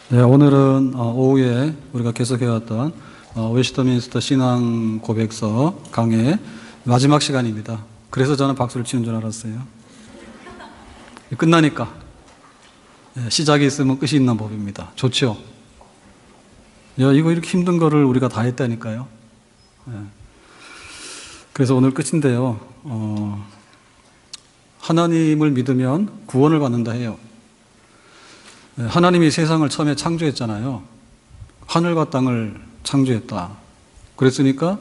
네, 오늘은 오후에 우리가 계속해왔던 웨스트민스터 신앙 고백서 강의 마지막 시간입니다. 그래서 저는 박수를 치는 줄 알았어요. 끝나니까 시작이 있으면 끝이 있는 법입니다. 좋죠? 야, 이거 이렇게 힘든 거를 우리가 다 했다니까요. 그래서 오늘 끝인데요. 하나님을 믿으면 구원을 받는다 해요. 하나님이 세상을 처음에 창조했잖아요. 하늘과 땅을 창조했다. 그랬으니까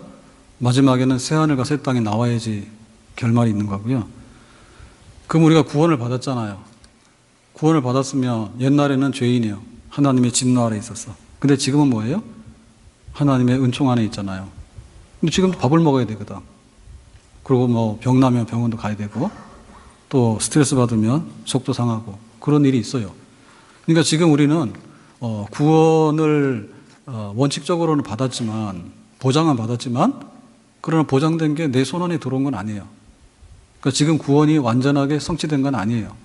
마지막에는 새 하늘과 새 땅이 나와야지 결말이 있는 거고요. 그럼 우리가 구원을 받았잖아요. 구원을 받았으면 옛날에는 죄인이에요. 하나님의 진노 아래 있었어. 근데 지금은 뭐예요? 하나님의 은총 안에 있잖아요. 근데 지금도 밥을 먹어야 되거든. 그리고 뭐 병나면 병원도 가야 되고 또 스트레스 받으면 속도 상하고 그런 일이 있어요. 그러니까 지금 우리는 구원을 원칙적으로는 받았지만, 보장은 받았지만, 그러나 보장된 게 내 손 안에 들어온 건 아니에요. 그러니까 지금 구원이 완전하게 성취된 건 아니에요.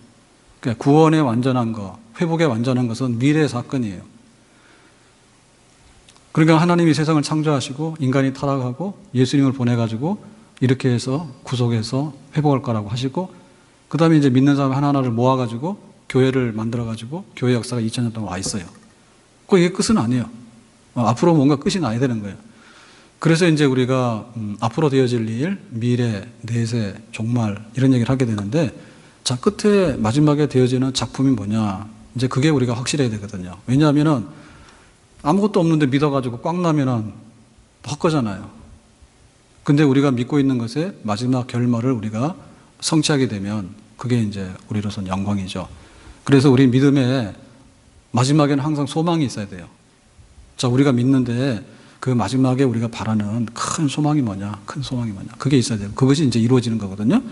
그러니까 구원의 완전한 것, 회복의 완전한 것은 미래의 사건이에요. 그러니까 하나님이 세상을 창조하시고 인간이 타락하고 예수님을 보내가지고 이렇게 해서 구속해서 회복할 거라고 하시고, 그 다음에 이제 믿는 사람 하나하나를 모아가지고 교회를 만들어가지고 교회 역사가 2000년 동안 와 있어요. 이게 끝은 아니에요. 앞으로 뭔가 끝이 나야 되는 거예요. 그래서 이제 우리가 앞으로 되어질 일, 미래, 내세, 종말 이런 얘기를 하게 되는데, 자, 끝에 마지막에 되어지는 작품이 뭐냐, 이제 그게 우리가 확실해야 되거든요. 왜냐하면은 아무것도 없는데 믿어가지고 꽉 나면은 헛거잖아요. 근데 우리가 믿고 있는 것의 마지막 결말을 우리가 성취하게 되면 그게 이제 우리로서는 영광이죠. 그래서 우리 믿음의 마지막에는 항상 소망이 있어야 돼요. 자, 우리가 믿는데 그 마지막에 우리가 바라는 큰 소망이 뭐냐, 큰 소망이 뭐냐, 그게 있어야 돼요. 그것이 이제 이루어지는 거거든요.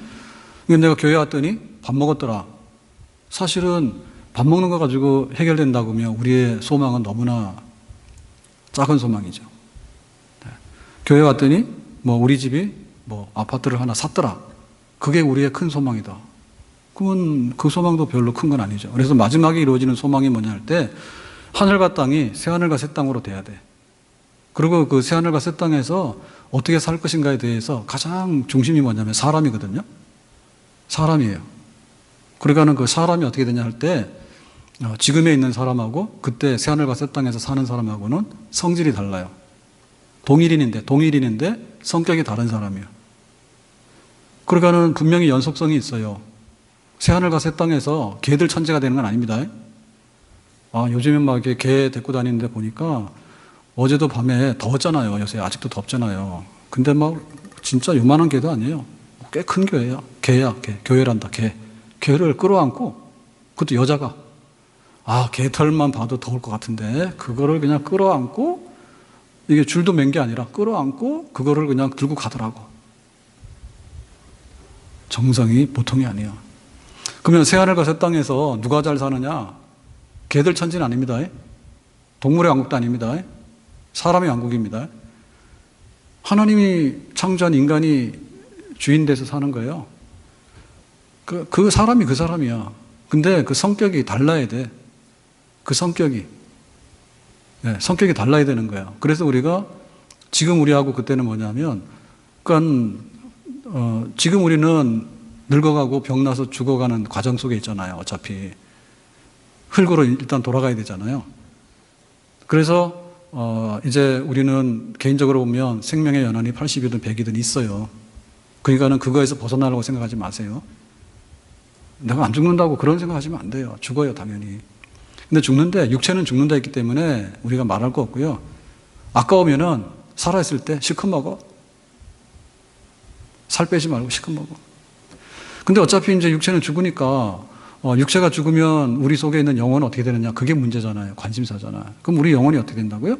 근데 내가 교회 왔더니 밥 먹었더라. 사실은 밥 먹는 거 가지고 해결된다고 하면 우리의 소망은 너무나 작은 소망이죠. 네. 교회 왔더니 뭐 우리 집이 뭐 아파트를 하나 샀더라. 그게 우리의 큰 소망이다. 그러면 그 소망도 별로 큰 건 아니죠. 그래서 마지막에 이루어지는 소망이 뭐냐 할 때, 하늘과 땅이 새하늘과 새 땅으로 돼야 돼. 그리고 그 새하늘과 새 땅에서 어떻게 살 것인가에 대해서 가장 중심이 뭐냐면 사람이거든요. 사람이에요. 그러니까는 그 사람이 어떻게 되냐 할 때, 지금에 있는 사람하고 그때 새하늘과 새 땅에서 사는 사람하고는 성질이 달라요. 동일인인데 성격이 다른 사람이에요. 그러니까는 분명히 연속성이 있어요. 새하늘과 새 땅에서 개들 천재가 되는 건 아닙니다. 요즘엔 막 이렇게 개 데리고 다니는데 보니까 어제도 밤에 더웠잖아요. 요새 아직도 덥잖아요. 근데 막 진짜 요만한 개도 아니에요. 꽤 큰 교회야. 개야, 개. 교회란다, 개. 개를 끌어안고, 그것도 여자가. 개 털만 봐도 더울 것 같은데, 그거를 그냥 끌어안고, 이게 줄도 맨 게 아니라 끌어안고, 그거를 그냥 들고 가더라고. 정성이 보통이 아니에요. 그러면 새하늘과 새 땅에서 누가 잘 사느냐? 개들 천지는 아닙니다. 동물의 왕국도 아닙니다. 사람의 왕국입니다. 하나님이 창조한 인간이 주인 돼서 사는 거예요. 그 사람이 그 사람이야. 근데 그 성격이 달라야 돼. 그 성격이. 성격이 달라야 되는 거예요. 그래서 우리가 지금 우리하고 그때는 뭐냐면, 그러니까 지금 우리는 늙어가고 병나서 죽어가는 과정 속에 있잖아요. 어차피 흙으로 일단 돌아가야 되잖아요. 그래서 이제 우리는 개인적으로 보면 생명의 연한이 80이든 100이든 있어요. 그러니까는 그거에서 벗어나려고 생각하지 마세요. 내가 안 죽는다고 그런 생각하시면 안 돼요. 죽어요, 당연히. 근데 죽는데, 육체는 죽는다 했기 때문에 우리가 말할 거 없고요. 아까우면은 살아있을 때 실컷 먹어. 살 빼지 말고 실컷 먹어. 근데 어차피 이제 육체는 죽으니까, 육체가 죽으면 우리 속에 있는 영혼은 어떻게 되느냐. 그게 문제잖아요. 관심사잖아요. 그럼 우리 영혼이 어떻게 된다고요?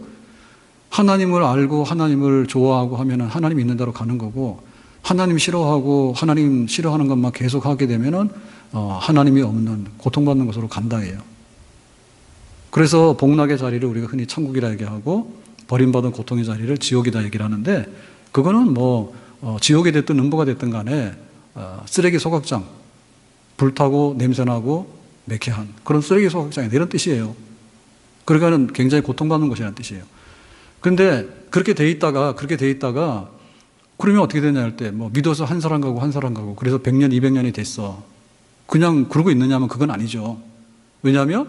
하나님을 알고 하나님을 좋아하고 하면은 하나님 있는 대로 가는 거고, 하나님 싫어하고 하나님 싫어하는 것만 계속 하게 되면은, 하나님이 없는 고통받는 곳으로 간다예요. 그래서 복락의 자리를 우리가 흔히 천국이라 얘기하고, 버림받은 고통의 자리를 지옥이다 얘기를 하는데, 그거는 뭐, 지옥이 됐든 음부가 됐든 간에, 쓰레기 소각장, 불타고 냄새나고 매캐한 그런 쓰레기 소각장이다 이런 뜻이에요. 그러니까는 굉장히 고통받는 것이라는 뜻이에요. 그런데 그렇게 돼 있다가 그러면 어떻게 되냐 할 때 뭐 믿어서 한 사람 가고 그래서 100년, 200년이 됐어. 그냥 그러고 있느냐면 그건 아니죠. 왜냐하면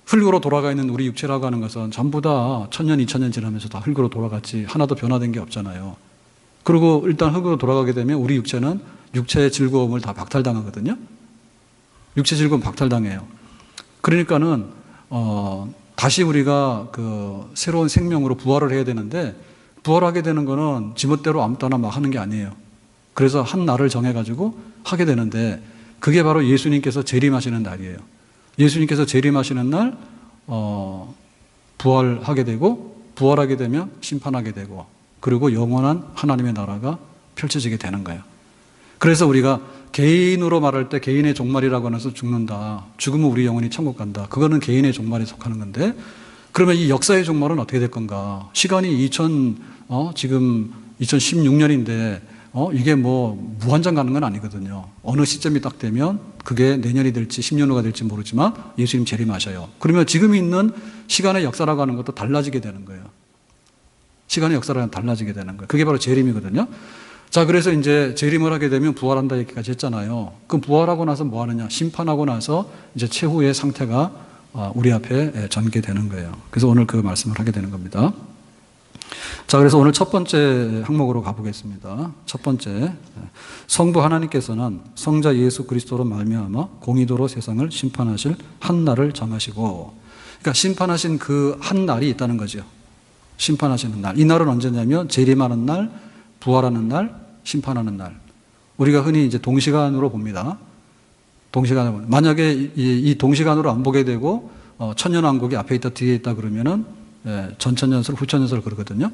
흙으로 돌아가 있는 우리 육체라고 하는 것은 전부 다 1000년, 2000년 지나면서 다 흙으로 돌아갔지 하나도 변화된 게 없잖아요. 그리고 일단 흙으로 돌아가게 되면 우리 육체는 육체의 즐거움을 다 박탈당하거든요. 육체 즐거움 박탈당해요. 그러니까는 다시 우리가 그 새로운 생명으로 부활을 해야 되는데 부활하게 되는 거는 지멋대로 아무 때나 막 하는 게 아니에요. 그래서 한 날을 정해가지고 하게 되는데 그게 바로 예수님께서 재림하시는 날이에요. 예수님께서 재림하시는 날 부활하게 되고 부활하게 되면 심판하게 되고 그리고 영원한 하나님의 나라가 펼쳐지게 되는 거예요. 그래서 우리가 개인으로 말할 때 개인의 종말이라고 하면서 죽는다. 죽으면 우리 영혼이 천국 간다. 그거는 개인의 종말에 속하는 건데 그러면 이 역사의 종말은 어떻게 될 건가? 시간이 지금 2016년인데 이게 뭐 무한정 가는 건 아니거든요. 어느 시점이 딱 되면 그게 내년이 될지 10년 후가 될지 모르지만 예수님 재림하셔요. 그러면 지금 있는 시간의 역사라고 하는 것도 달라지게 되는 거예요. 시간의 역사라는 달라지게 되는 거예요. 그게 바로 재림이거든요. 자, 그래서 이제 재림을 하게 되면 부활한다 얘기까지 했잖아요. 그럼 부활하고 나서 뭐 하느냐? 심판하고 나서 이제 최후의 상태가 우리 앞에 전개되는 거예요. 그래서 오늘 그 말씀을 하게 되는 겁니다. 자, 그래서 오늘 첫 번째 항목으로 가보겠습니다. 첫 번째, 성부 하나님께서는 성자 예수 그리스도로 말미암아 공의도로 세상을 심판하실 한 날을 정하시고, 그러니까 심판하신 그 한 날이 있다는 거죠. 심판하시는 날. 이 날은 언제냐면 재림하는 날, 부활하는 날, 심판하는 날. 우리가 흔히 이제 동시간으로 봅니다. 동시간으로. 만약에 이 동시간으로 안 보게 되고 천년왕국이 앞에 있다 뒤에 있다 그러면은 전천년설, 후천년설 그러거든요.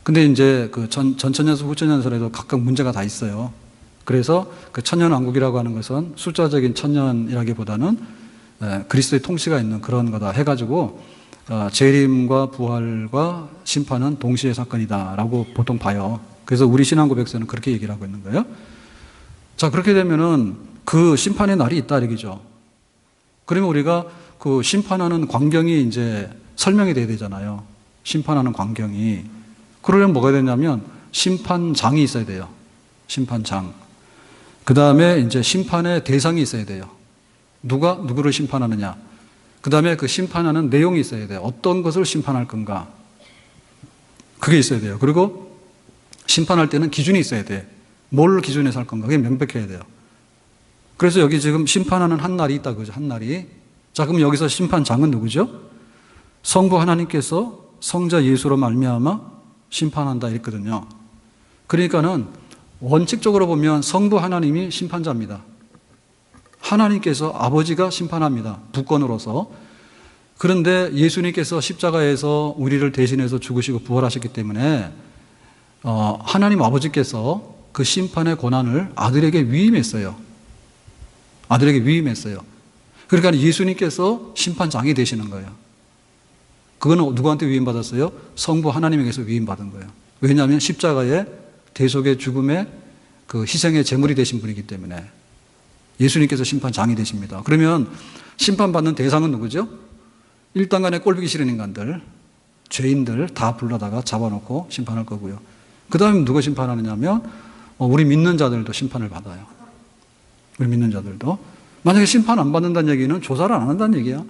근데 이제 그 전천년설, 후천년설에도 각각 문제가 다 있어요. 그래서 그 천년왕국이라고 하는 것은 숫자적인 천년이라기보다는 그리스도의 통치가 있는 그런 거다 해가지고 재림과 부활과 심판은 동시의 사건이다라고 보통 봐요. 그래서 우리 신앙 고백서는 그렇게 얘기를 하고 있는 거예요. 자, 그렇게 되면은 그 심판의 날이 있다 얘기죠. 그러면 우리가 그 심판하는 광경이 이제 설명이 돼야 되잖아요. 심판하는 광경이. 그러려면 뭐가 되냐면 심판장이 있어야 돼요. 심판장. 그 다음에 이제 심판의 대상이 있어야 돼요. 누가 누구를 심판하느냐. 그 다음에 그 심판하는 내용이 있어야 돼요. 어떤 것을 심판할 건가. 그게 있어야 돼요. 그리고 심판할 때는 기준이 있어야 돼. 뭘 기준해서 할 건가. 그게 명백해야 돼요. 그래서 여기 지금 심판하는 한 날이 있다 그죠. 한 날이. 자, 그럼 여기서 심판장은 누구죠? 성부 하나님께서 성자 예수로 말미암아 심판한다 이랬거든요. 그러니까는 원칙적으로 보면 성부 하나님이 심판자입니다. 하나님께서 아버지가 심판합니다. 부권으로서. 그런데 예수님께서 십자가에서 우리를 대신해서 죽으시고 부활하셨기 때문에 하나님 아버지께서 그 심판의 권한을 아들에게 위임했어요. 아들에게 위임했어요. 그러니까 예수님께서 심판장이 되시는 거예요. 그거는 누구한테 위임받았어요? 성부 하나님에게서 위임받은 거예요. 왜냐하면 십자가의 대속의 죽음의 그 희생의 제물이 되신 분이기 때문에 예수님께서 심판장이 되십니다. 그러면 심판받는 대상은 누구죠? 일단간에 꼴보기 싫은 인간들, 죄인들 다 불러다가 잡아놓고 심판할 거고요. 그 다음에 누가 심판하느냐면 우리 믿는 자들도 심판을 받아요. 우리 믿는 자들도. 만약에 심판 안 받는다는 얘기는 조사를 안 한다는 얘기야.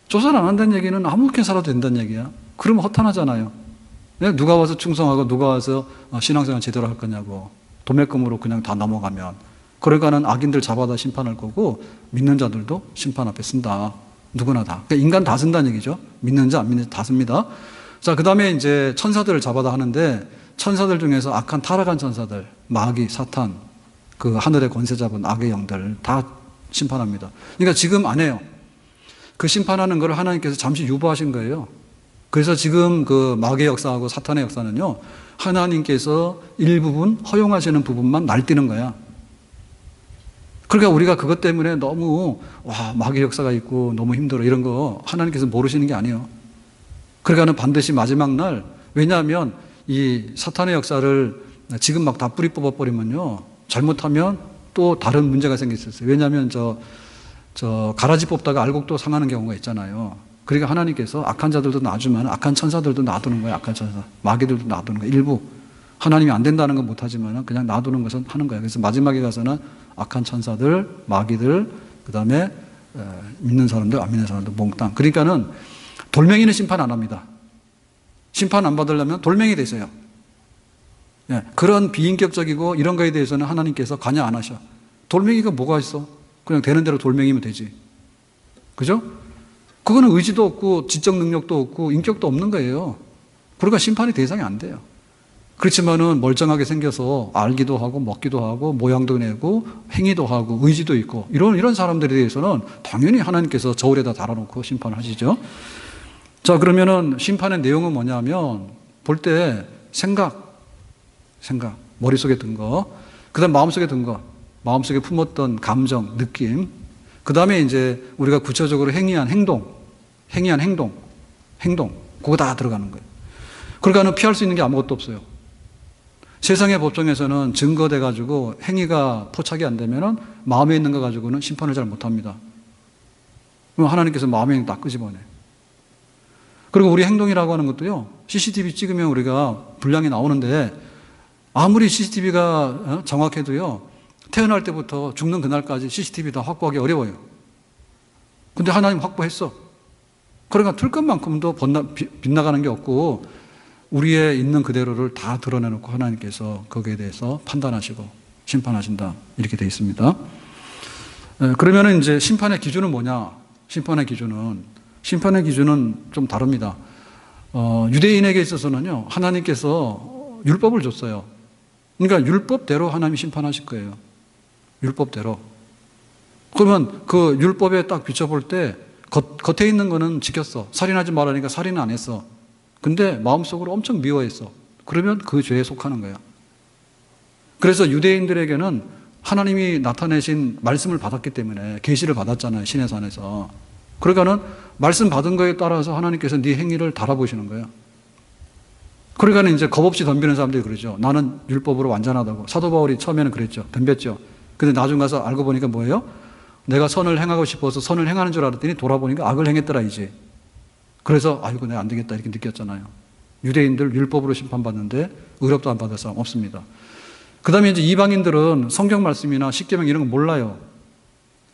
조사를 안 한다는 얘기는 아무렇게 살아도 된다는 얘기야. 그러면 허탄하잖아요. 누가 와서 충성하고 누가 와서 신앙생활 제대로 할 거냐고. 도매금으로 그냥 다 넘어가면. 그러니까는 악인들 잡아다 심판할 거고 믿는 자들도 심판 앞에 쓴다. 누구나 다. 그러니까 인간 다 쓴다는 얘기죠. 믿는 자, 안 믿는 자 다 씁니다. 자, 그 다음에 이제 천사들을 잡아다 하는데 천사들 중에서 악한 타락한 천사들, 마귀, 사탄, 그 하늘의 권세 잡은 악의 영들 다 심판합니다. 그러니까 지금 안 해요. 그 심판하는 걸 하나님께서 잠시 유보하신 거예요. 그래서 지금 그 마귀의 역사하고 사탄의 역사는요, 하나님께서 일부분 허용하시는 부분만 날뛰는 거야. 그러니까 우리가 그것 때문에 너무 마귀의 역사가 있고 너무 힘들어 이런 거 하나님께서 모르시는 게 아니에요. 그러니까는 반드시 마지막 날, 왜냐하면 이 사탄의 역사를 지금 막 다 뿌리 뽑아버리면요, 잘못하면 또 다른 문제가 생길 수 있어요. 왜냐하면 저 가라지 뽑다가 알곡도 상하는 경우가 있잖아요. 그러니까 하나님께서 악한 자들도 놔주면 악한 천사들도 놔두는 거예요. 악한 천사. 마귀들도 놔두는 거예요. 일부. 하나님이 안 된다는 건 못하지만 그냥 놔두는 것은 하는 거예요. 그래서 마지막에 가서는 악한 천사들, 마귀들, 그 다음에 믿는 사람들, 안 믿는 사람들, 몽땅. 그러니까는 돌멩이는 심판 안 합니다. 심판 안 받으려면 돌멩이 되세요. 예, 그런 비인격적이고 이런 거에 대해서는 하나님께서 관여 안 하셔. 돌멩이가 뭐가 있어? 그냥 되는 대로 돌멩이면 되지. 그죠? 그거는 의지도 없고 지적 능력도 없고 인격도 없는 거예요. 그러니까 심판의 대상이 안 돼요. 그렇지만은 멀쩡하게 생겨서 알기도 하고 먹기도 하고 모양도 내고 행위도 하고 의지도 있고 이런 사람들에 대해서는 당연히 하나님께서 저울에다 달아놓고 심판하시죠. 자, 그러면은 심판의 내용은 뭐냐면 볼 때 생각, 머릿속에 든 거, 그 다음 마음속에 든 거, 마음속에 품었던 감정, 느낌, 그 다음에 이제 우리가 구체적으로 행위한 행동, 그거 다 들어가는 거예요. 그러니까는 피할 수 있는 게 아무것도 없어요. 세상의 법정에서는 증거돼가지고 행위가 포착이 안 되면은 마음에 있는 거 가지고는 심판을 잘 못합니다. 그럼 하나님께서 마음에 있는 거 다 끄집어내. 그리고 우리 행동이라고 하는 것도요, CCTV 찍으면 우리가 분량이 나오는데 아무리 CCTV가 정확해도요, 태어날 때부터 죽는 그날까지 CCTV 다 확보하기 어려워요. 근데 하나님 확보했어. 그러니까 틀 것만큼도 빗나가는 게 없고 우리의 있는 그대로를 다 드러내놓고 하나님께서 거기에 대해서 판단하시고 심판하신다. 이렇게 되어 있습니다. 그러면은 이제 심판의 기준은 뭐냐? 심판의 기준은 좀 다릅니다. 유대인에게 있어서는요, 하나님께서 율법을 줬어요. 그러니까 율법대로 하나님이 심판하실 거예요. 율법대로. 그러면 그 율법에 딱 비춰볼 때 겉에 있는 거는 지켰어. 살인하지 말라니까 살인은 안 했어. 근데 마음속으로 엄청 미워했어. 그러면 그 죄에 속하는 거야. 그래서 유대인들에게는 하나님이 나타내신 말씀을 받았기 때문에 계시를 받았잖아요. 신의 산에서. 그러니까는 말씀 받은 거에 따라서 하나님께서 네 행위를 달아보시는 거예요. 그러니까 이제 겁 없이 덤비는 사람들이 그러죠. 나는 율법으로 완전하다고. 사도 바울이 처음에는 그랬죠. 덤볐죠. 근데 나중 가서 알고 보니까 뭐예요? 내가 선을 행하고 싶어서 선을 행하는 줄 알았더니 돌아보니까 악을 행했더라 이제. 그래서 아이고 내가 안 되겠다 이렇게 느꼈잖아요. 유대인들 율법으로 심판받는데 의롭도 안 받을 사람 없습니다. 그 다음에 이제 이방인들은 성경 말씀이나 십계명 이런 거 몰라요.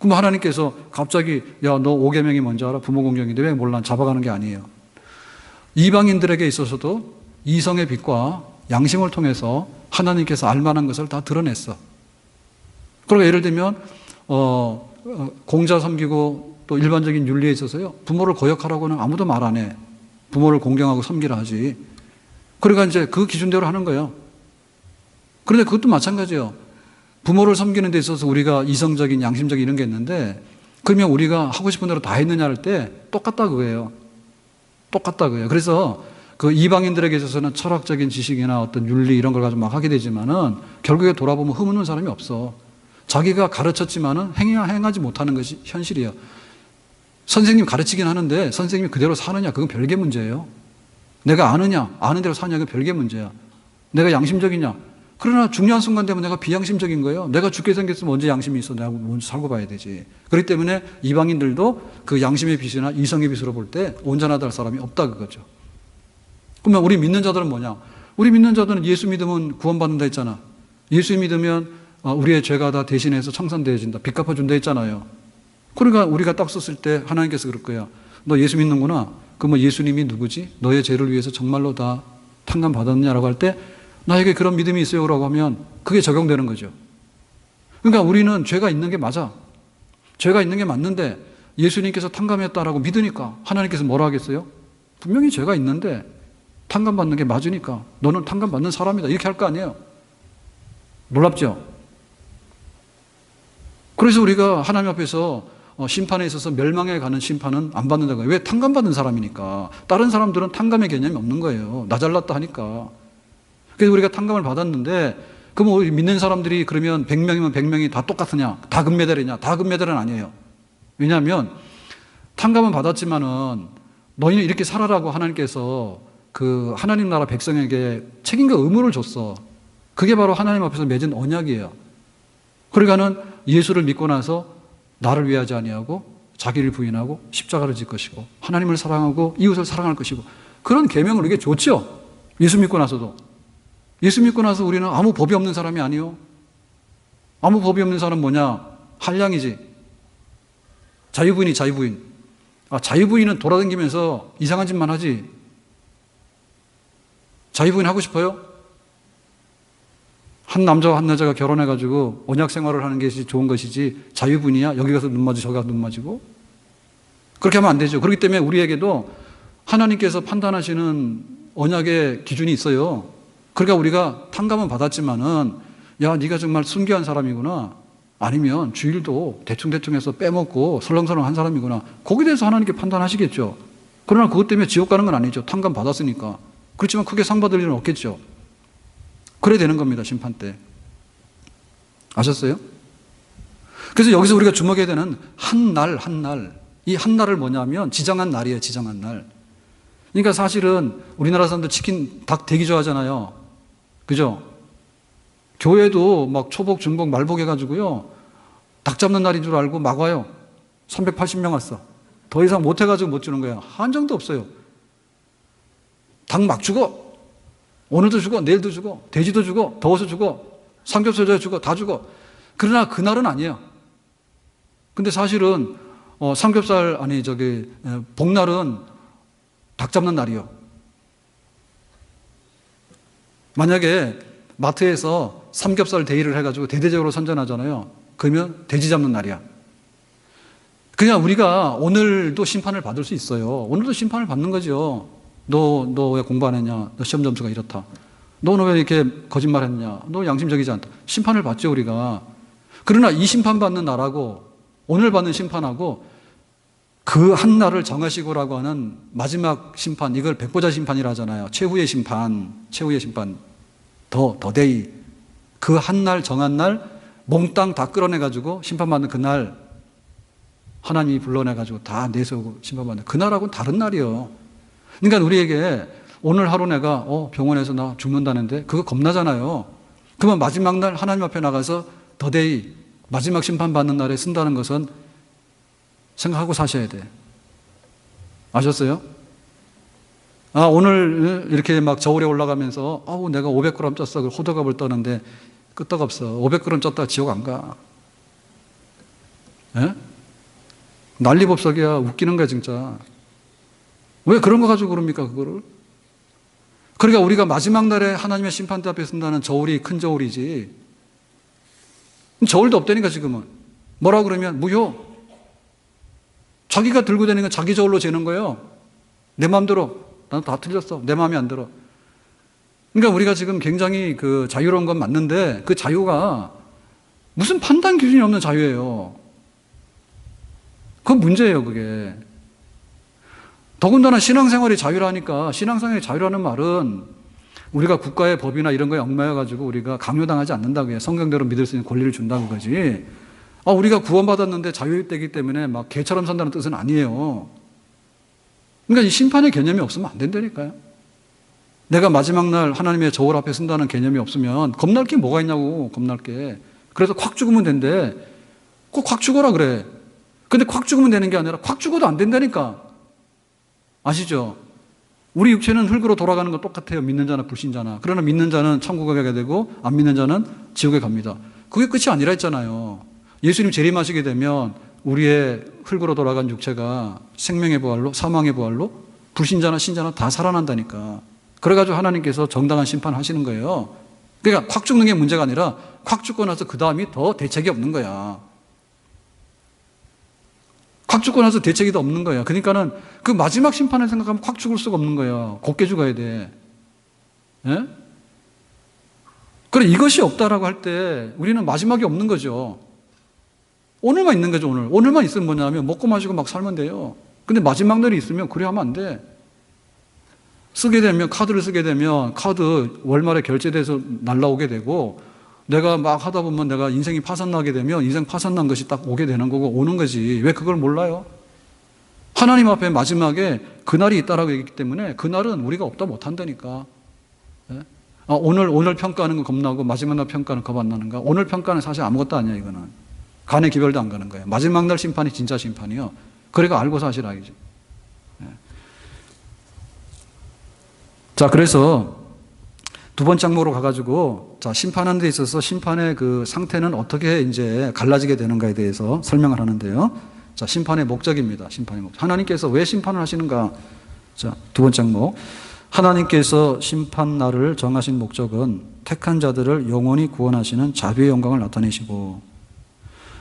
그럼 하나님께서 갑자기 야, 너 5계명이 뭔지 알아? 부모 공경인데 왜 몰라? 잡아가는 게 아니에요. 이방인들에게 있어서도 이성의 빛과 양심을 통해서 하나님께서 알만한 것을 다 드러냈어. 그러니까 예를 들면 공자 섬기고 또 일반적인 윤리에 있어서요, 부모를 거역하라고는 아무도 말 안 해. 부모를 공경하고 섬기라 하지. 그러니까 이제 그 기준대로 하는 거예요. 그런데 그것도 마찬가지예요. 부모를 섬기는 데 있어서 우리가 이성적인, 양심적인 이런 게 있는데, 그러면 우리가 하고 싶은 대로 다 했느냐 할 때 똑같다 그거예요. 똑같다 그거예요. 그래서 그 이방인들에게 있어서는 철학적인 지식이나 어떤 윤리 이런 걸 가지고 막 하게 되지만은 결국에 돌아보면 흠없는 사람이 없어. 자기가 가르쳤지만은 행하지 못하는 것이 현실이에요. 선생님 가르치긴 하는데 선생님이 그대로 사느냐 그건 별개 문제예요. 내가 아는 대로 사느냐 그건 별개 문제야. 내가 양심적이냐. 그러나 중요한 순간 되면 내가 비양심적인 거예요. 내가 죽게 생겼으면 언제 양심이 있어. 내가 먼저 살고 봐야 되지. 그렇기 때문에 이방인들도 그 양심의 빛이나 이성의 빛으로 볼 때 온전하다 할 사람이 없다 그거죠. 그러면 우리 믿는 자들은 뭐냐? 우리 믿는 자들은 예수 믿으면 구원받는다 했잖아. 예수 믿으면 우리의 죄가 다 대신해서 청산되어진다. 빚 갚아준다 했잖아요. 그러니까 우리가 딱 썼을 때 하나님께서 그럴 거야. 너 예수 믿는구나. 그러면 예수님이 누구지? 너의 죄를 위해서 정말로 다 탕감 받았느냐라고 할 때 나에게 그런 믿음이 있어요라고 하면 그게 적용되는 거죠. 그러니까 우리는 죄가 있는 게 맞아. 죄가 있는 게 맞는데 예수님께서 탕감했다라고 믿으니까 하나님께서 뭐라 하겠어요? 분명히 죄가 있는데 탕감받는 게 맞으니까 너는 탕감받는 사람이다. 이렇게 할 거 아니에요. 놀랍죠? 그래서 우리가 하나님 앞에서 심판에 있어서 멸망에 가는 심판은 안 받는다고 해요. 왜? 탕감받는 사람이니까. 다른 사람들은 탕감의 개념이 없는 거예요. 나 잘났다 하니까. 그래서 우리가 탕감을 받았는데 그럼 우리 믿는 사람들이 그러면 100명이면 100명이 다 똑같으냐? 다 금메달이냐? 다 금메달은 아니에요. 왜냐하면 탕감은 받았지만은 너희는 이렇게 살아라고 하나님께서 그 하나님 나라 백성에게 책임과 의무를 줬어. 그게 바로 하나님 앞에서 맺은 언약이에요. 그러니까는 예수를 믿고 나서 나를 위하지 아니하고 자기를 부인하고 십자가를 질 것이고 하나님을 사랑하고 이웃을 사랑할 것이고 그런 계명을 우리에게 줬죠. 예수 믿고 나서도. 예수 믿고 나서 우리는 아무 법이 없는 사람이 아니요. 아무 법이 없는 사람 뭐냐? 한량이지. 자유부인이 자유부인. 자유부인은 돌아다니면서 이상한 짓만 하지. 자유부인 하고 싶어요? 한 남자와 한 여자가 결혼해가지고 언약 생활을 하는 것이 좋은 것이지 자유분이야? 여기 가서 눈 맞고 저기 가서 눈 맞고? 그렇게 하면 안 되죠. 그렇기 때문에 우리에게도 하나님께서 판단하시는 언약의 기준이 있어요. 그러니까 우리가 탕감은 받았지만은 야 네가 정말 순교한 사람이구나, 아니면 주일도 대충대충 해서 빼먹고 설렁설렁 한 사람이구나, 거기에 대해서 하나님께 판단하시겠죠. 그러나 그것 때문에 지옥 가는 건 아니죠. 탕감 받았으니까. 그렇지만 크게 상 받을 일은 없겠죠. 그래야 되는 겁니다. 심판 때. 아셨어요? 그래서 여기서 우리가 주목해야 되는 한 날, 한 날. 이 한 날을 뭐냐면 지정한 날이에요. 지정한 날. 그러니까 사실은 우리나라 사람들 치킨, 닭 되게 좋아하잖아요. 그죠? 교회도 막 초복, 중복, 말복 해가지고요. 닭 잡는 날인 줄 알고 막 와요. 380명 왔어. 더 이상 못 해가지고 못 주는 거예요. 한정도 없어요. 닭 막 죽어. 오늘도 죽어, 내일도 죽어, 돼지도 죽어, 더워서 죽어, 삼겹살도 죽어, 다 죽어. 그러나 그날은 아니에요. 근데 사실은 복날은 닭 잡는 날이요. 만약에 마트에서 삼겹살 데이를 해가지고 대대적으로 선전하잖아요. 그러면 돼지 잡는 날이야. 그냥 우리가 오늘도 심판을 받을 수 있어요. 오늘도 심판을 받는 거죠. 너 왜 공부 안 했냐? 너 시험 점수가 이렇다. 너는 왜 이렇게 거짓말 했냐? 너 양심적이지 않다. 심판을 받죠, 우리가. 그러나 이 심판받는 날하고 오늘 받는 심판하고 그 한 날을 정하시고라고 하는 마지막 심판, 이걸 백보자 심판이라 하잖아요. 최후의 심판, 최후의 심판. 더데이. 그 한 날 정한 날 몽땅 다 끌어내가지고 심판받는 그날 하나님이 불러내가지고 다 내세우고 심판받는 그날하고는 다른 날이에요. 그러니까 우리에게 오늘 하루 내가 병원에서 나 죽는다는데 그거 겁나잖아요. 그러면 마지막 날 하나님 앞에 나가서 더데이, 마지막 심판받는 날에 쓴다는 것은 생각하고 사셔야 돼. 아셨어요? 오늘 이렇게 막 저울에 올라가면서 내가 500g 쪘어. 호들갑을 떠는데 끄떡없어. 500g 쪘다가 지옥 안 가. 예? 난리법석이야. 웃기는 거야 진짜. 왜 그런 거 가지고 그럽니까 그거를? 그러니까 우리가 마지막 날에 하나님의 심판대 앞에 쓴다는 저울이 큰 저울이지. 저울도 없다니까 지금은. 뭐라고 그러면 무효. 자기가 들고 다니는 건 자기 저울로 재는 거예요. 내 마음대로. 나는 다 틀렸어. 내 마음에 안 들어. 그러니까 우리가 지금 굉장히 그 자유로운 건 맞는데 그 자유가 무슨 판단 기준이 없는 자유예요. 그건 문제예요, 그게. 더군다나 신앙생활이 자유라니까, 신앙생활이 자유라는 말은 우리가 국가의 법이나 이런 거에 얽매여가지고 우리가 강요당하지 않는다고 해요. 성경대로 믿을 수 있는 권리를 준다는 거지. 우리가 구원받았는데 자유되기 때문에 막 개처럼 산다는 뜻은 아니에요. 그러니까 이 심판의 개념이 없으면 안 된다니까요. 내가 마지막 날 하나님의 저울 앞에 쓴다는 개념이 없으면 겁날 게 뭐가 있냐고, 겁날 게. 그래서 콱 죽으면 된대. 꼭 콱 죽어라 그래. 근데 콱 죽으면 되는 게 아니라 콱 죽어도 안 된다니까. 아시죠? 우리 육체는 흙으로 돌아가는 건 똑같아요. 믿는 자나 불신자나. 그러나 믿는 자는 천국에 가게 되고 안 믿는 자는 지옥에 갑니다. 그게 끝이 아니라 했잖아요. 예수님 재림하시게 되면 우리의 흙으로 돌아간 육체가 생명의 부활로, 사망의 부활로 불신자나 신자나 다 살아난다니까. 그래가지고 하나님께서 정당한 심판을 하시는 거예요. 그러니까 콱 죽는 게 문제가 아니라 콱 죽고 나서 그 다음이 더 대책이 없는 거야. 콱 죽고 나서 대책이 더 없는 거야. 그러니까는 그 마지막 심판을 생각하면 콱 죽을 수가 없는 거야. 곱게 죽어야 돼. 예? 그래, 이것이 없다라고 할 때 우리는 마지막이 없는 거죠. 오늘만 있는 거죠, 오늘. 오늘만 있으면 뭐냐면 먹고 마시고 막 살면 돼요. 근데 마지막 날이 있으면 그래 하면 안 돼. 카드를 쓰게 되면 카드 월말에 결제돼서 날라오게 되고 내가 막 하다 보면 내가 인생이 파산나게 되면 인생 파산난 것이 딱 오게 되는 거고 오는 거지. 왜 그걸 몰라요? 하나님 앞에 마지막에 그날이 있다라고 얘기했기 때문에 그날은 우리가 없다 못한다니까. 예? 오늘 평가하는 건 겁나고 마지막 날 평가는 겁 안 나는가? 오늘 평가는 사실 아무것도 아니야, 이거는. 간의 기별도 안 가는 거예요. 마지막 날 심판이 진짜 심판이요. 그러니까 알고 사시라 이죠. 자, 그래서 두 번째 항목으로 가가지고, 자, 심판하는 데 있어서 심판의 그 상태는 어떻게 이제 갈라지게 되는가에 대해서 설명을 하는데요. 자, 심판의 목적입니다. 심판의 목적. 하나님께서 왜 심판을 하시는가? 자, 두 번째 항목. 하나님께서 심판날을 정하신 목적은 택한 자들을 영원히 구원하시는 자비의 영광을 나타내시고,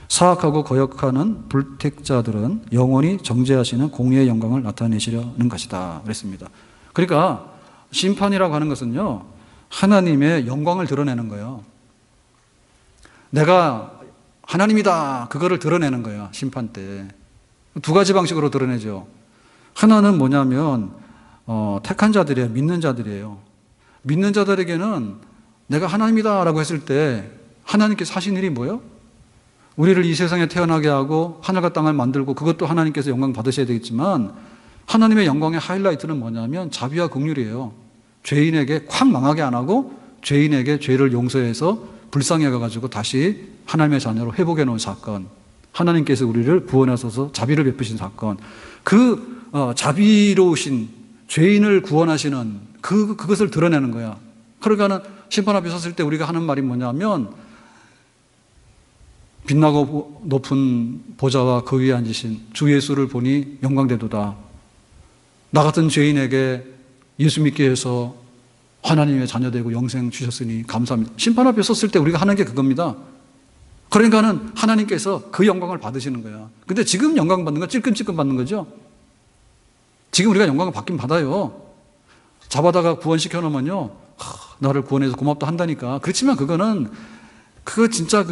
사악하고 거역하는 불택자들은 영원히 정죄하시는 공의의 영광을 나타내시려는 것이다. 그랬습니다. 그러니까 심판이라고 하는 것은요, 하나님의 영광을 드러내는 거예요. 내가 하나님이다. 그거를 드러내는 거예요. 심판 때. 두 가지 방식으로 드러내죠. 하나는 뭐냐면 택한 자들이에요. 믿는 자들이에요. 믿는 자들에게는 내가 하나님이다 라고 했을 때 하나님께서 하신 일이 뭐예요? 우리를 이 세상에 태어나게 하고 하늘과 땅을 만들고, 그것도 하나님께서 영광 받으셔야 되겠지만, 하나님의 영광의 하이라이트는 뭐냐면 자비와 긍휼이에요. 죄인에게 콱 망하게 안 하고 죄인에게 죄를 용서해서 불쌍히 해가지고 다시 하나님의 자녀로 회복해 놓은 사건, 하나님께서 우리를 구원하셔서 자비를 베푸신 사건, 그 자비로우신 죄인을 구원하시는 그것을 드러내는 거야. 그러니까는 심판 앞에 섰을 때 우리가 하는 말이 뭐냐면, 빛나고 높은 보좌와 그 위에 앉으신 주 예수를 보니 영광되도다. 나 같은 죄인에게 예수 믿게 해서 하나님의 자녀되고 영생 주셨으니 감사합니다. 심판 앞에 섰을 때 우리가 하는 게 그겁니다. 그러니까는 하나님께서 그 영광을 받으시는 거야. 근데 지금 영광 받는 건 찔끔찔끔 받는 거죠. 지금 우리가 영광을 받긴 받아요. 잡아다가 구원시켜 놓으면요, 나를 구원해서 고맙다 한다니까. 그렇지만 그거 진짜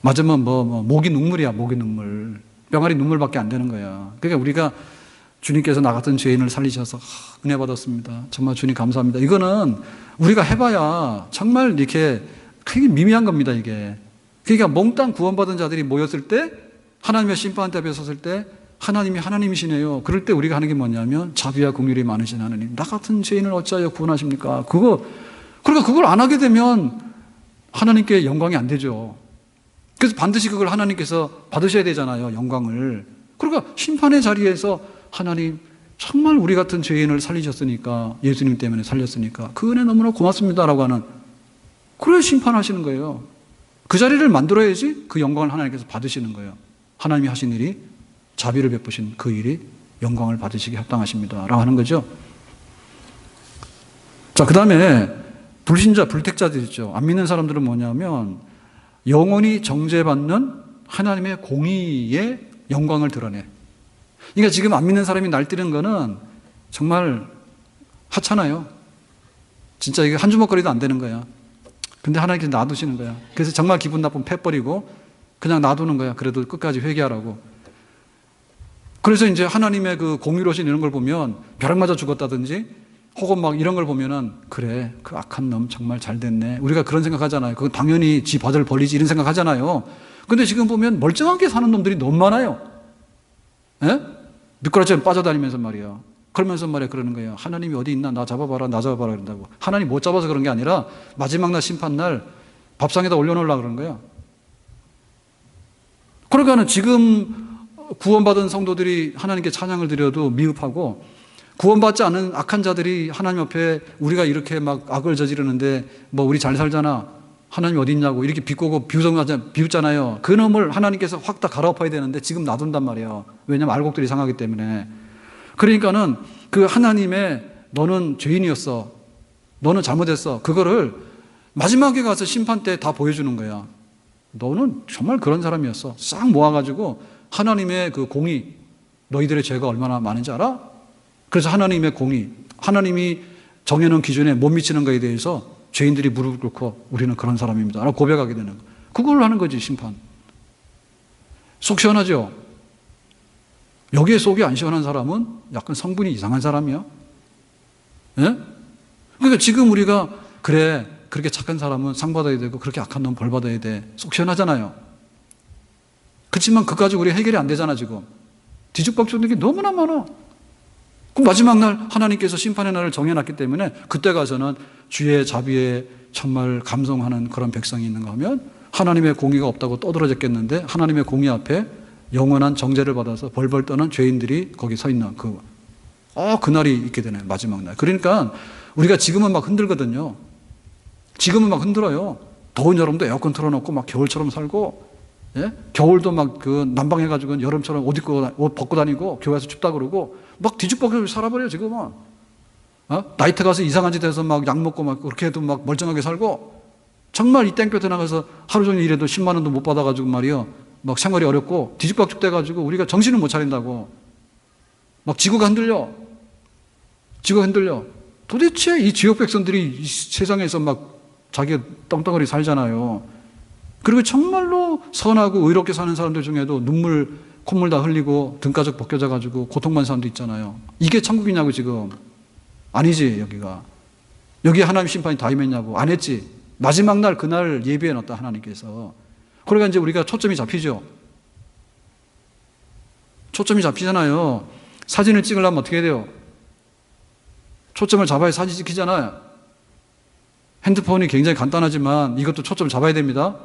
맞으면 목이 눈물이야. 목이 눈물. 병아리 눈물밖에 안 되는 거야. 그러니까 우리가 주님께서 나 같은 죄인을 살리셔서 은혜 받았습니다. 정말 주님 감사합니다. 이거는 우리가 해봐야 정말 이렇게 크게 미미한 겁니다, 이게. 그러니까 몽땅 구원받은 자들이 모였을 때, 하나님의 심판대 앞에 섰을 때 하나님이 하나님이시네요. 그럴 때 우리가 하는 게 뭐냐면, 자비와 긍휼이 많으신 하나님, 나 같은 죄인을 어찌하여 구원하십니까? 그러니까 그걸 안 하게 되면 하나님께 영광이 안 되죠. 그래서 반드시 그걸 하나님께서 받으셔야 되잖아요, 영광을. 그러니까 심판의 자리에서 하나님, 정말 우리 같은 죄인을 살리셨으니까, 예수님 때문에 살렸으니까 그 은혜 너무나 고맙습니다라고 하는, 그래 심판하시는 거예요. 그 자리를 만들어야지 그 영광을 하나님께서 받으시는 거예요. 하나님이 하신 일이, 자비를 베푸신 그 일이 영광을 받으시기 합당하십니다 라고 하는 거죠. 자, 그 다음에 불신자, 불택자들 있죠. 안 믿는 사람들은 뭐냐면 영원히 정죄받는 하나님의 공의의 영광을 드러내. 그러니까 지금 안 믿는 사람이 날뛰는 거는 정말 하찮아요. 진짜 이게 한 주먹거리도 안 되는 거야. 근데 하나님께서 놔두시는 거야. 그래서 정말 기분 나쁘면 패버리고 그냥 놔두는 거야. 그래도 끝까지 회개하라고. 그래서 이제 하나님의 그 공의로우신 이런 걸 보면 벼락 맞아 죽었다든지 혹은 막 이런 걸 보면은, 그래, 그 악한 놈 정말 잘 됐네. 우리가 그런 생각 하잖아요. 그건 당연히 지 버들 벌리지 이런 생각 하잖아요. 근데 지금 보면 멀쩡하게 사는 놈들이 너무 많아요. 예? 미꾸라지처럼 빠져다니면서 말이야. 그러면서 말이야 그러는 거예요. 하나님이 어디 있나? 나 잡아봐라, 나 잡아봐라 그런다고. 하나님 못 잡아서 그런 게 아니라 마지막 날 심판날 밥상에다 올려놓으려고 그러는 거야. 그러니까는 지금 구원받은 성도들이 하나님께 찬양을 드려도 미흡하고, 구원받지 않은 악한 자들이 하나님 앞에 우리가 이렇게 막 악을 저지르는데 뭐 우리 잘 살잖아, 하나님 어디 있냐고 이렇게 비꼬고 비웃잖아요. 그 놈을 하나님께서 확 다 갈아엎어야 되는데 지금 놔둔단 말이에요. 왜냐면 알곡들이 상하기 때문에. 그러니까는 그 하나님의 너는 죄인이었어, 너는 잘못했어, 그거를 마지막에 가서 심판 때 다 보여주는 거야. 너는 정말 그런 사람이었어. 싹 모아가지고 하나님의 그 공의, 너희들의 죄가 얼마나 많은지 알아? 그래서 하나님의 공의, 하나님이 정해놓은 기준에 못 미치는 것에 대해서 죄인들이 무릎을 꿇고 우리는 그런 사람입니다 라고 고백하게 되는 거. 그걸 하는 거지, 심판. 속 시원하죠? 여기에 속이 안 시원한 사람은 약간 성분이 이상한 사람이야. 예? 그러니까 지금 우리가, 그래, 그렇게 착한 사람은 상 받아야 되고 그렇게 악한 놈은 벌 받아야 돼. 속 시원하잖아요. 그렇지만 그까지 우리 해결이 안 되잖아. 지금 뒤죽박죽된 게 너무나 많아. 그 마지막 날 하나님께서 심판의 날을 정해놨기 때문에 그때 가서는 주의 자비에 정말 감성하는 그런 백성이 있는가 하면 하나님의 공의가 없다고 떠들어졌겠는데 하나님의 공의 앞에 영원한 정죄를 받아서 벌벌 떠는 죄인들이 거기 서 있는 그날이 있게 되네요. 마지막 날. 그러니까 우리가 지금은 막 흔들거든요. 지금은 막 흔들어요. 더운 여름도 에어컨 틀어놓고 막 겨울처럼 살고, 예? 겨울도 막 난방해가지고 여름처럼 옷 벗고 다니고 교회에서 춥다 그러고 막 뒤죽박죽 살아버려요, 지금은. 나이트 가서 이상한 짓 해서 막 약 먹고 막 그렇게 해도 막 멀쩡하게 살고 정말 이 땡볕에 나가서 하루 종일 일해도 10만 원도 못 받아가지고 말이요. 막 생활이 어렵고 뒤죽박죽 돼가지고 우리가 정신을 못 차린다고. 막 지구가 흔들려. 지구가 흔들려. 도대체 이 지역 백성들이 이 세상에서 막 자기가 떵떵거리 살잖아요. 그리고 정말로 선하고 의롭게 사는 사람들 중에도 눈물, 콧물 다 흘리고 등가죽 벗겨져가지고 고통받는 사람도 있잖아요. 이게 천국이냐고 지금. 아니지 여기가. 여기에 하나님 심판이 다 임했냐고. 안 했지. 마지막 날 그날 예비해 놨다 하나님께서. 그러니까 이제 우리가 초점이 잡히죠. 초점이 잡히잖아요. 사진을 찍으려면 어떻게 해야 돼요? 초점을 잡아야 사진 찍히잖아요. 핸드폰이 굉장히 간단하지만 이것도 초점 잡아야 됩니다.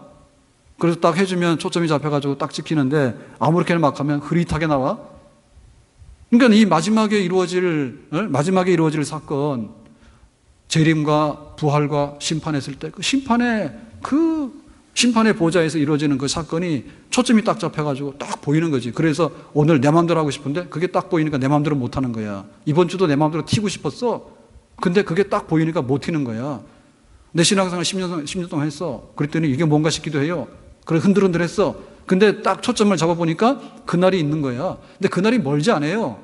그래서 딱 해주면 초점이 잡혀가지고 딱 찍히는데 아무렇게나 막 하면 흐릿하게 나와. 그러니까 이 마지막에 이루어질 사건, 재림과 부활과 심판했을 때 그 심판의 보좌에서 이루어지는 그 사건이 초점이 딱 잡혀가지고 딱 보이는 거지. 그래서 오늘 내 마음대로 하고 싶은데 그게 딱 보이니까 내 마음대로 못 하는 거야. 이번 주도 내 마음대로 튀고 싶었어. 근데 그게 딱 보이니까 못 튀는 거야. 내 신앙생활 10년 동안 했어. 그랬더니 이게 뭔가 싶기도 해요. 그래 흔들흔들 했어. 근데 딱 초점을 잡아보니까 그날이 있는 거야. 근데 그날이 멀지 않아요.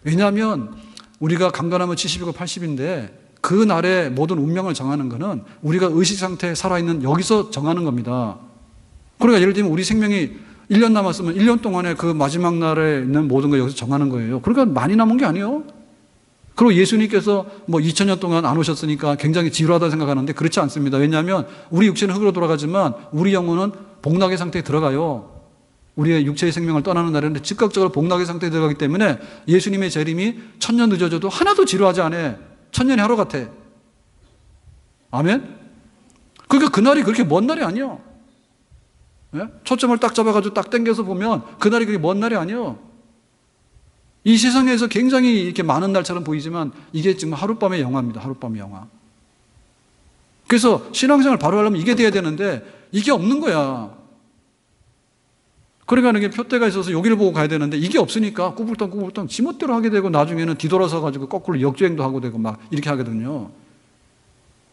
왜냐하면 우리가 강건하면 70이고 80인데 그 날의 모든 운명을 정하는 거는 우리가 의식상태에 살아있는 여기서 정하는 겁니다. 그러니까 예를 들면 우리 생명이 1년 남았으면 1년 동안에 그 마지막 날에 있는 모든 걸 여기서 정하는 거예요. 그러니까 많이 남은 게 아니에요. 그리고 예수님께서 2000년 동안 안 오셨으니까 굉장히 지루하다 생각하는데 그렇지 않습니다. 왜냐하면 우리 육체는 흙으로 돌아가지만 우리 영혼은 복락의 상태에 들어가요. 우리의 육체의 생명을 떠나는 날인데 즉각적으로 복락의 상태에 들어가기 때문에 예수님의 재림이 1000년 늦어져도 하나도 지루하지 않아. 1000년이 하루 같아. 아멘? 그러니까 그날이 그렇게 먼 날이 아니에요. 예? 초점을 딱 잡아가지고 딱 당겨서 보면 그날이 그렇게 먼 날이 아니에요. 이 세상에서 굉장히 이렇게 많은 날처럼 보이지만 이게 지금 하룻밤의 영화입니다. 하룻밤의 영화. 그래서 신앙생활 바로 하려면 이게 돼야 되는데 이게 없는 거야. 그러니까 이게 표대가 있어서 여기를 보고 가야 되는데 이게 없으니까 꾸불떡 지멋대로 하게 되고 나중에는 뒤돌아서 가지고 거꾸로 역주행도 하고 되고 막 이렇게 하거든요.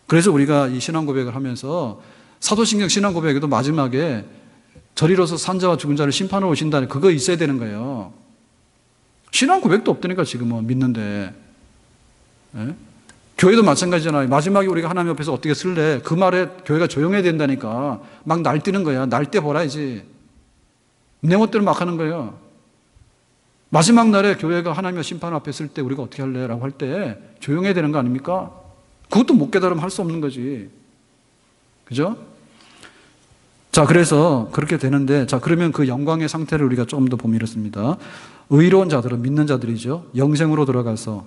그래서 우리가 이 신앙 고백을 하면서 사도신경 신앙 고백에도 마지막에 저리로서 산자와 죽은 자를 심판하러 오신다는 그거 있어야 되는 거예요. 신앙 고백도 없다니까 지금은 믿는데. 예? 교회도 마찬가지잖아요. 마지막에 우리가 하나님 옆에서 어떻게 쓸래? 그 말에 교회가 조용해야 된다니까. 막 날뛰는 거야. 날뛰어 보라야지. 내 멋대로 막 하는 거예요. 마지막 날에 교회가 하나님의 심판 앞에 쓸 때 우리가 어떻게 할래? 라고 할 때 조용해야 되는 거 아닙니까? 그것도 못 깨달으면 할 수 없는 거지. 그죠? 자, 그래서 그렇게 되는데, 자, 그러면 그 영광의 상태를 우리가 좀 더 보면 이렇습니다. 의로운 자들은, 믿는 자들이죠. 영생으로 들어가서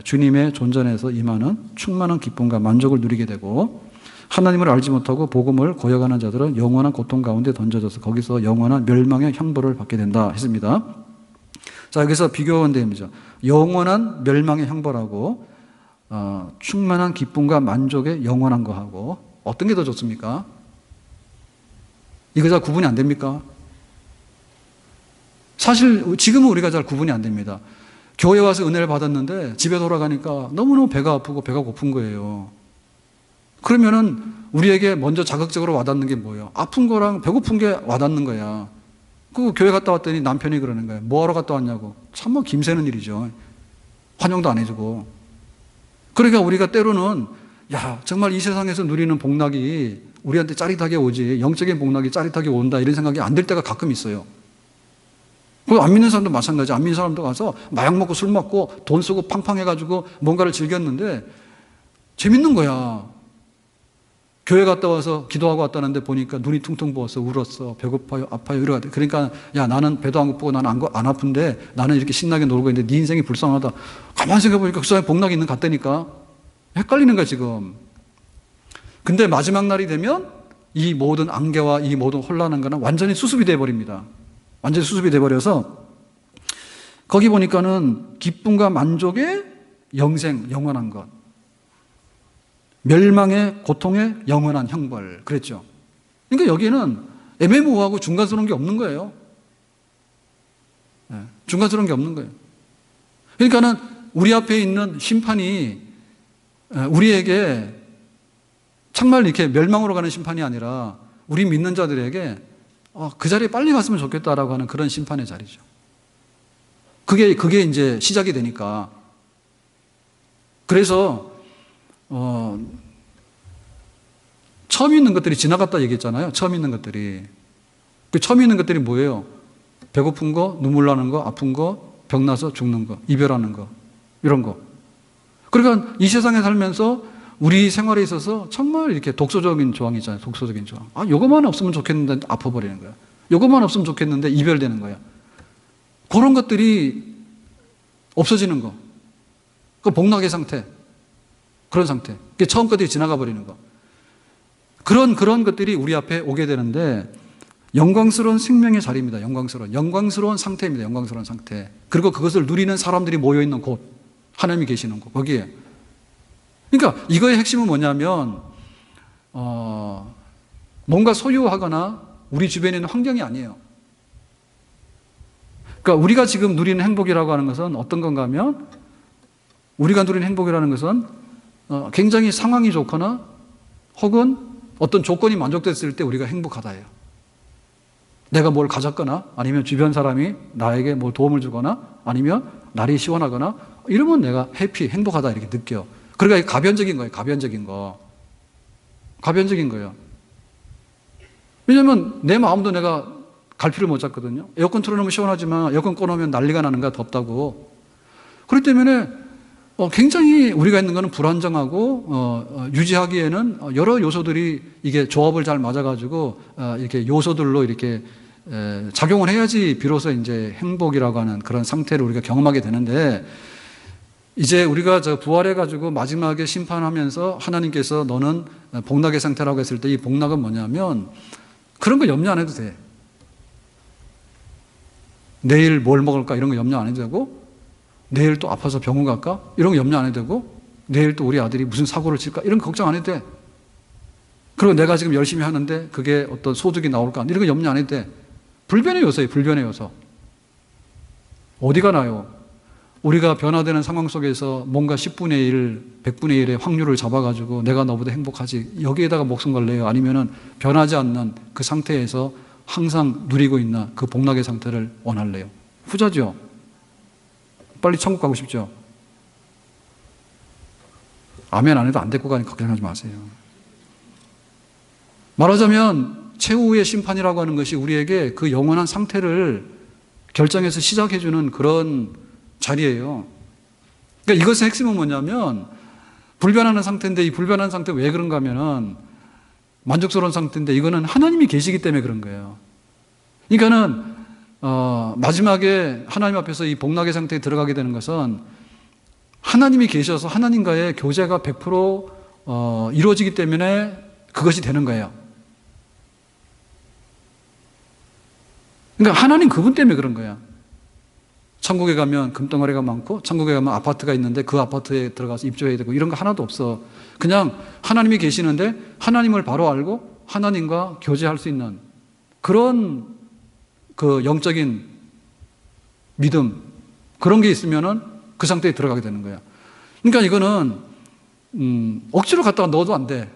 주님의 존전에서 임하는 충만한 기쁨과 만족을 누리게 되고, 하나님을 알지 못하고 복음을 고역하는 자들은 영원한 고통 가운데 던져져서 거기서 영원한 멸망의 형벌을 받게 된다 했습니다. 자, 여기서 비교한 대입니다. 영원한 멸망의 형벌하고 충만한 기쁨과 만족의 영원한 거하고 어떤 게 더 좋습니까? 이거 잘 구분이 안 됩니까? 사실 지금은 우리가 잘 구분이 안 됩니다. 교회 와서 은혜를 받았는데 집에 돌아가니까 너무너무 배가 아프고 배가 고픈 거예요. 그러면은 우리에게 먼저 자극적으로 와닿는 게 뭐예요? 아픈 거랑 배고픈 게 와닿는 거야. 그 교회 갔다 왔더니 남편이 그러는 거예요. 뭐하러 갔다 왔냐고. 참 김새는 일이죠. 환영도 안 해주고. 그러니까 우리가 때로는 야, 정말 이 세상에서 누리는 복락이 우리한테 짜릿하게 오지, 영적인 복락이 짜릿하게 온다 이런 생각이 안 들 때가 가끔 있어요. 안 믿는 사람도 마찬가지. 안 믿는 사람도 가서 마약 먹고 술 먹고 돈 쓰고 팡팡 해가지고 뭔가를 즐겼는데 재밌는 거야. 교회 갔다 와서 기도하고 왔다는데 보니까 눈이 퉁퉁 부었어, 울었어, 배고파요, 아파요, 이러고. 그러니까 야, 나는 배도 안 고프고 나는 안 아픈데 나는 이렇게 신나게 놀고 있는데 네 인생이 불쌍하다. 가만히 생각해보니까 그 사람이 복락이 있는 것 같다니까. 헷갈리는 거야 지금. 근데 마지막 날이 되면 이 모든 안개와 이 모든 혼란한 거는 완전히 수습이 돼버립니다. 완전히 수습이 돼버려서 거기 보니까는 기쁨과 만족의 영생, 영원한 것, 멸망의 고통의 영원한 형벌, 그랬죠. 그러니까 여기에는 애매모호하고 중간스러운 게 없는 거예요. 중간스러운 게 없는 거예요. 그러니까는 우리 앞에 있는 심판이 우리에게 정말 이렇게 멸망으로 가는 심판이 아니라 우리 믿는 자들에게 그 자리에 빨리 갔으면 좋겠다라고 하는 그런 심판의 자리죠. 그게 이제 시작이 되니까. 그래서 처음 있는 것들이 지나갔다 얘기했잖아요. 처음 있는 것들이. 그 처음 있는 것들이 뭐예요? 배고픈 거, 눈물 나는 거, 아픈 거, 병나서 죽는 거, 이별하는 거, 이런 거. 그러니까 이 세상에 살면서 우리 생활에 있어서 정말 이렇게 독소적인 조항이 있잖아요. 독소적인 조항. 요것만 없으면 좋겠는데 아파버리는 거야. 요것만 없으면 좋겠는데 이별되는 거야. 그런 것들이 없어지는 거. 그 복락의 상태. 그런 상태. 그게 처음 것들이 지나가 버리는 거. 그런 것들이 우리 앞에 오게 되는데 영광스러운 생명의 자리입니다. 영광스러운 상태입니다. 영광스러운 상태. 그리고 그것을 누리는 사람들이 모여있는 곳. 하나님이 계시는 곳. 거기에. 그러니까 이거의 핵심은 뭐냐면 뭔가 소유하거나 우리 주변에 있는 환경이 아니에요. 그러니까 우리가 지금 누리는 행복이라고 하는 것은 어떤 건가 하면 우리가 누리는 행복이라는 것은 굉장히 상황이 좋거나 혹은 어떤 조건이 만족됐을 때 우리가 행복하다예요. 내가 뭘 가졌거나 아니면 주변 사람이 나에게 뭘 도움을 주거나 아니면 날이 시원하거나 이러면 내가 해피, 행복하다 이렇게 느껴. 그러니까 가변적인 거예요. 가변적인 거예요. 왜냐하면 내 마음도 내가 갈피를 못 잡거든요. 에어컨 틀어놓으면 시원하지만 에어컨 꺼놓으면 난리가 나는 거야. 덥다고. 그렇기 때문에 굉장히 우리가 있는 것은 불안정하고 유지하기에는 여러 요소들이 이게 조합을 잘 맞아가지고 이렇게 요소들로 이렇게 작용을 해야지 비로소 이제 행복이라고 하는 그런 상태를 우리가 경험하게 되는데 이제 우리가 부활해가지고 마지막에 심판하면서 하나님께서 너는 복락의 상태라고 했을 때 이 복락은 뭐냐면 그런 거 염려 안 해도 돼. 내일 뭘 먹을까 이런 거 염려 안 해도 되고 내일 또 아파서 병원 갈까 이런 거 염려 안 해도 되고 내일 또 우리 아들이 무슨 사고를 칠까 이런 거 걱정 안 해도 돼. 그리고 내가 지금 열심히 하는데 그게 어떤 소득이 나올까 이런 거 염려 안 해도 돼. 불변의 요소예요. 불변의 요소. 어디가 나요? 우리가 변화되는 상황 속에서 뭔가 10분의 1, 100분의 1의 확률을 잡아가지고 내가 너보다 행복하지 여기에다가 목숨 걸래요? 아니면은 변하지 않는 그 상태에서 항상 누리고 있는 그 복락의 상태를 원할래요? 후자죠. 빨리 천국 가고 싶죠. 아멘 안 해도 안 데리고 가니까 걱정하지 마세요. 말하자면 최후의 심판이라고 하는 것이 우리에게 그 영원한 상태를 결정해서 시작해주는 그런 자리예요. 그러니까 이것의 핵심은 뭐냐면 불변하는 상태인데 이 불변한 상태 왜 그런가 하면은 만족스러운 상태인데 이거는 하나님이 계시기 때문에 그런 거예요. 그러니까는 마지막에 하나님 앞에서 이 복락의 상태에 들어가게 되는 것은 하나님이 계셔서 하나님과의 교제가 100% 이루어지기 때문에 그것이 되는 거예요. 그러니까 하나님 그분 때문에 그런 거야. 천국에 가면 금덩어리가 많고 천국에 가면 아파트가 있는데 그 아파트에 들어가서 입주해야 되고 이런 거 하나도 없어. 그냥 하나님이 계시는데 하나님을 바로 알고 하나님과 교제할 수 있는 그런 그 영적인 믿음 그런 게 있으면은 그 상태에 들어가게 되는 거야. 그러니까 이거는 억지로 갔다가 넣어도 안 돼.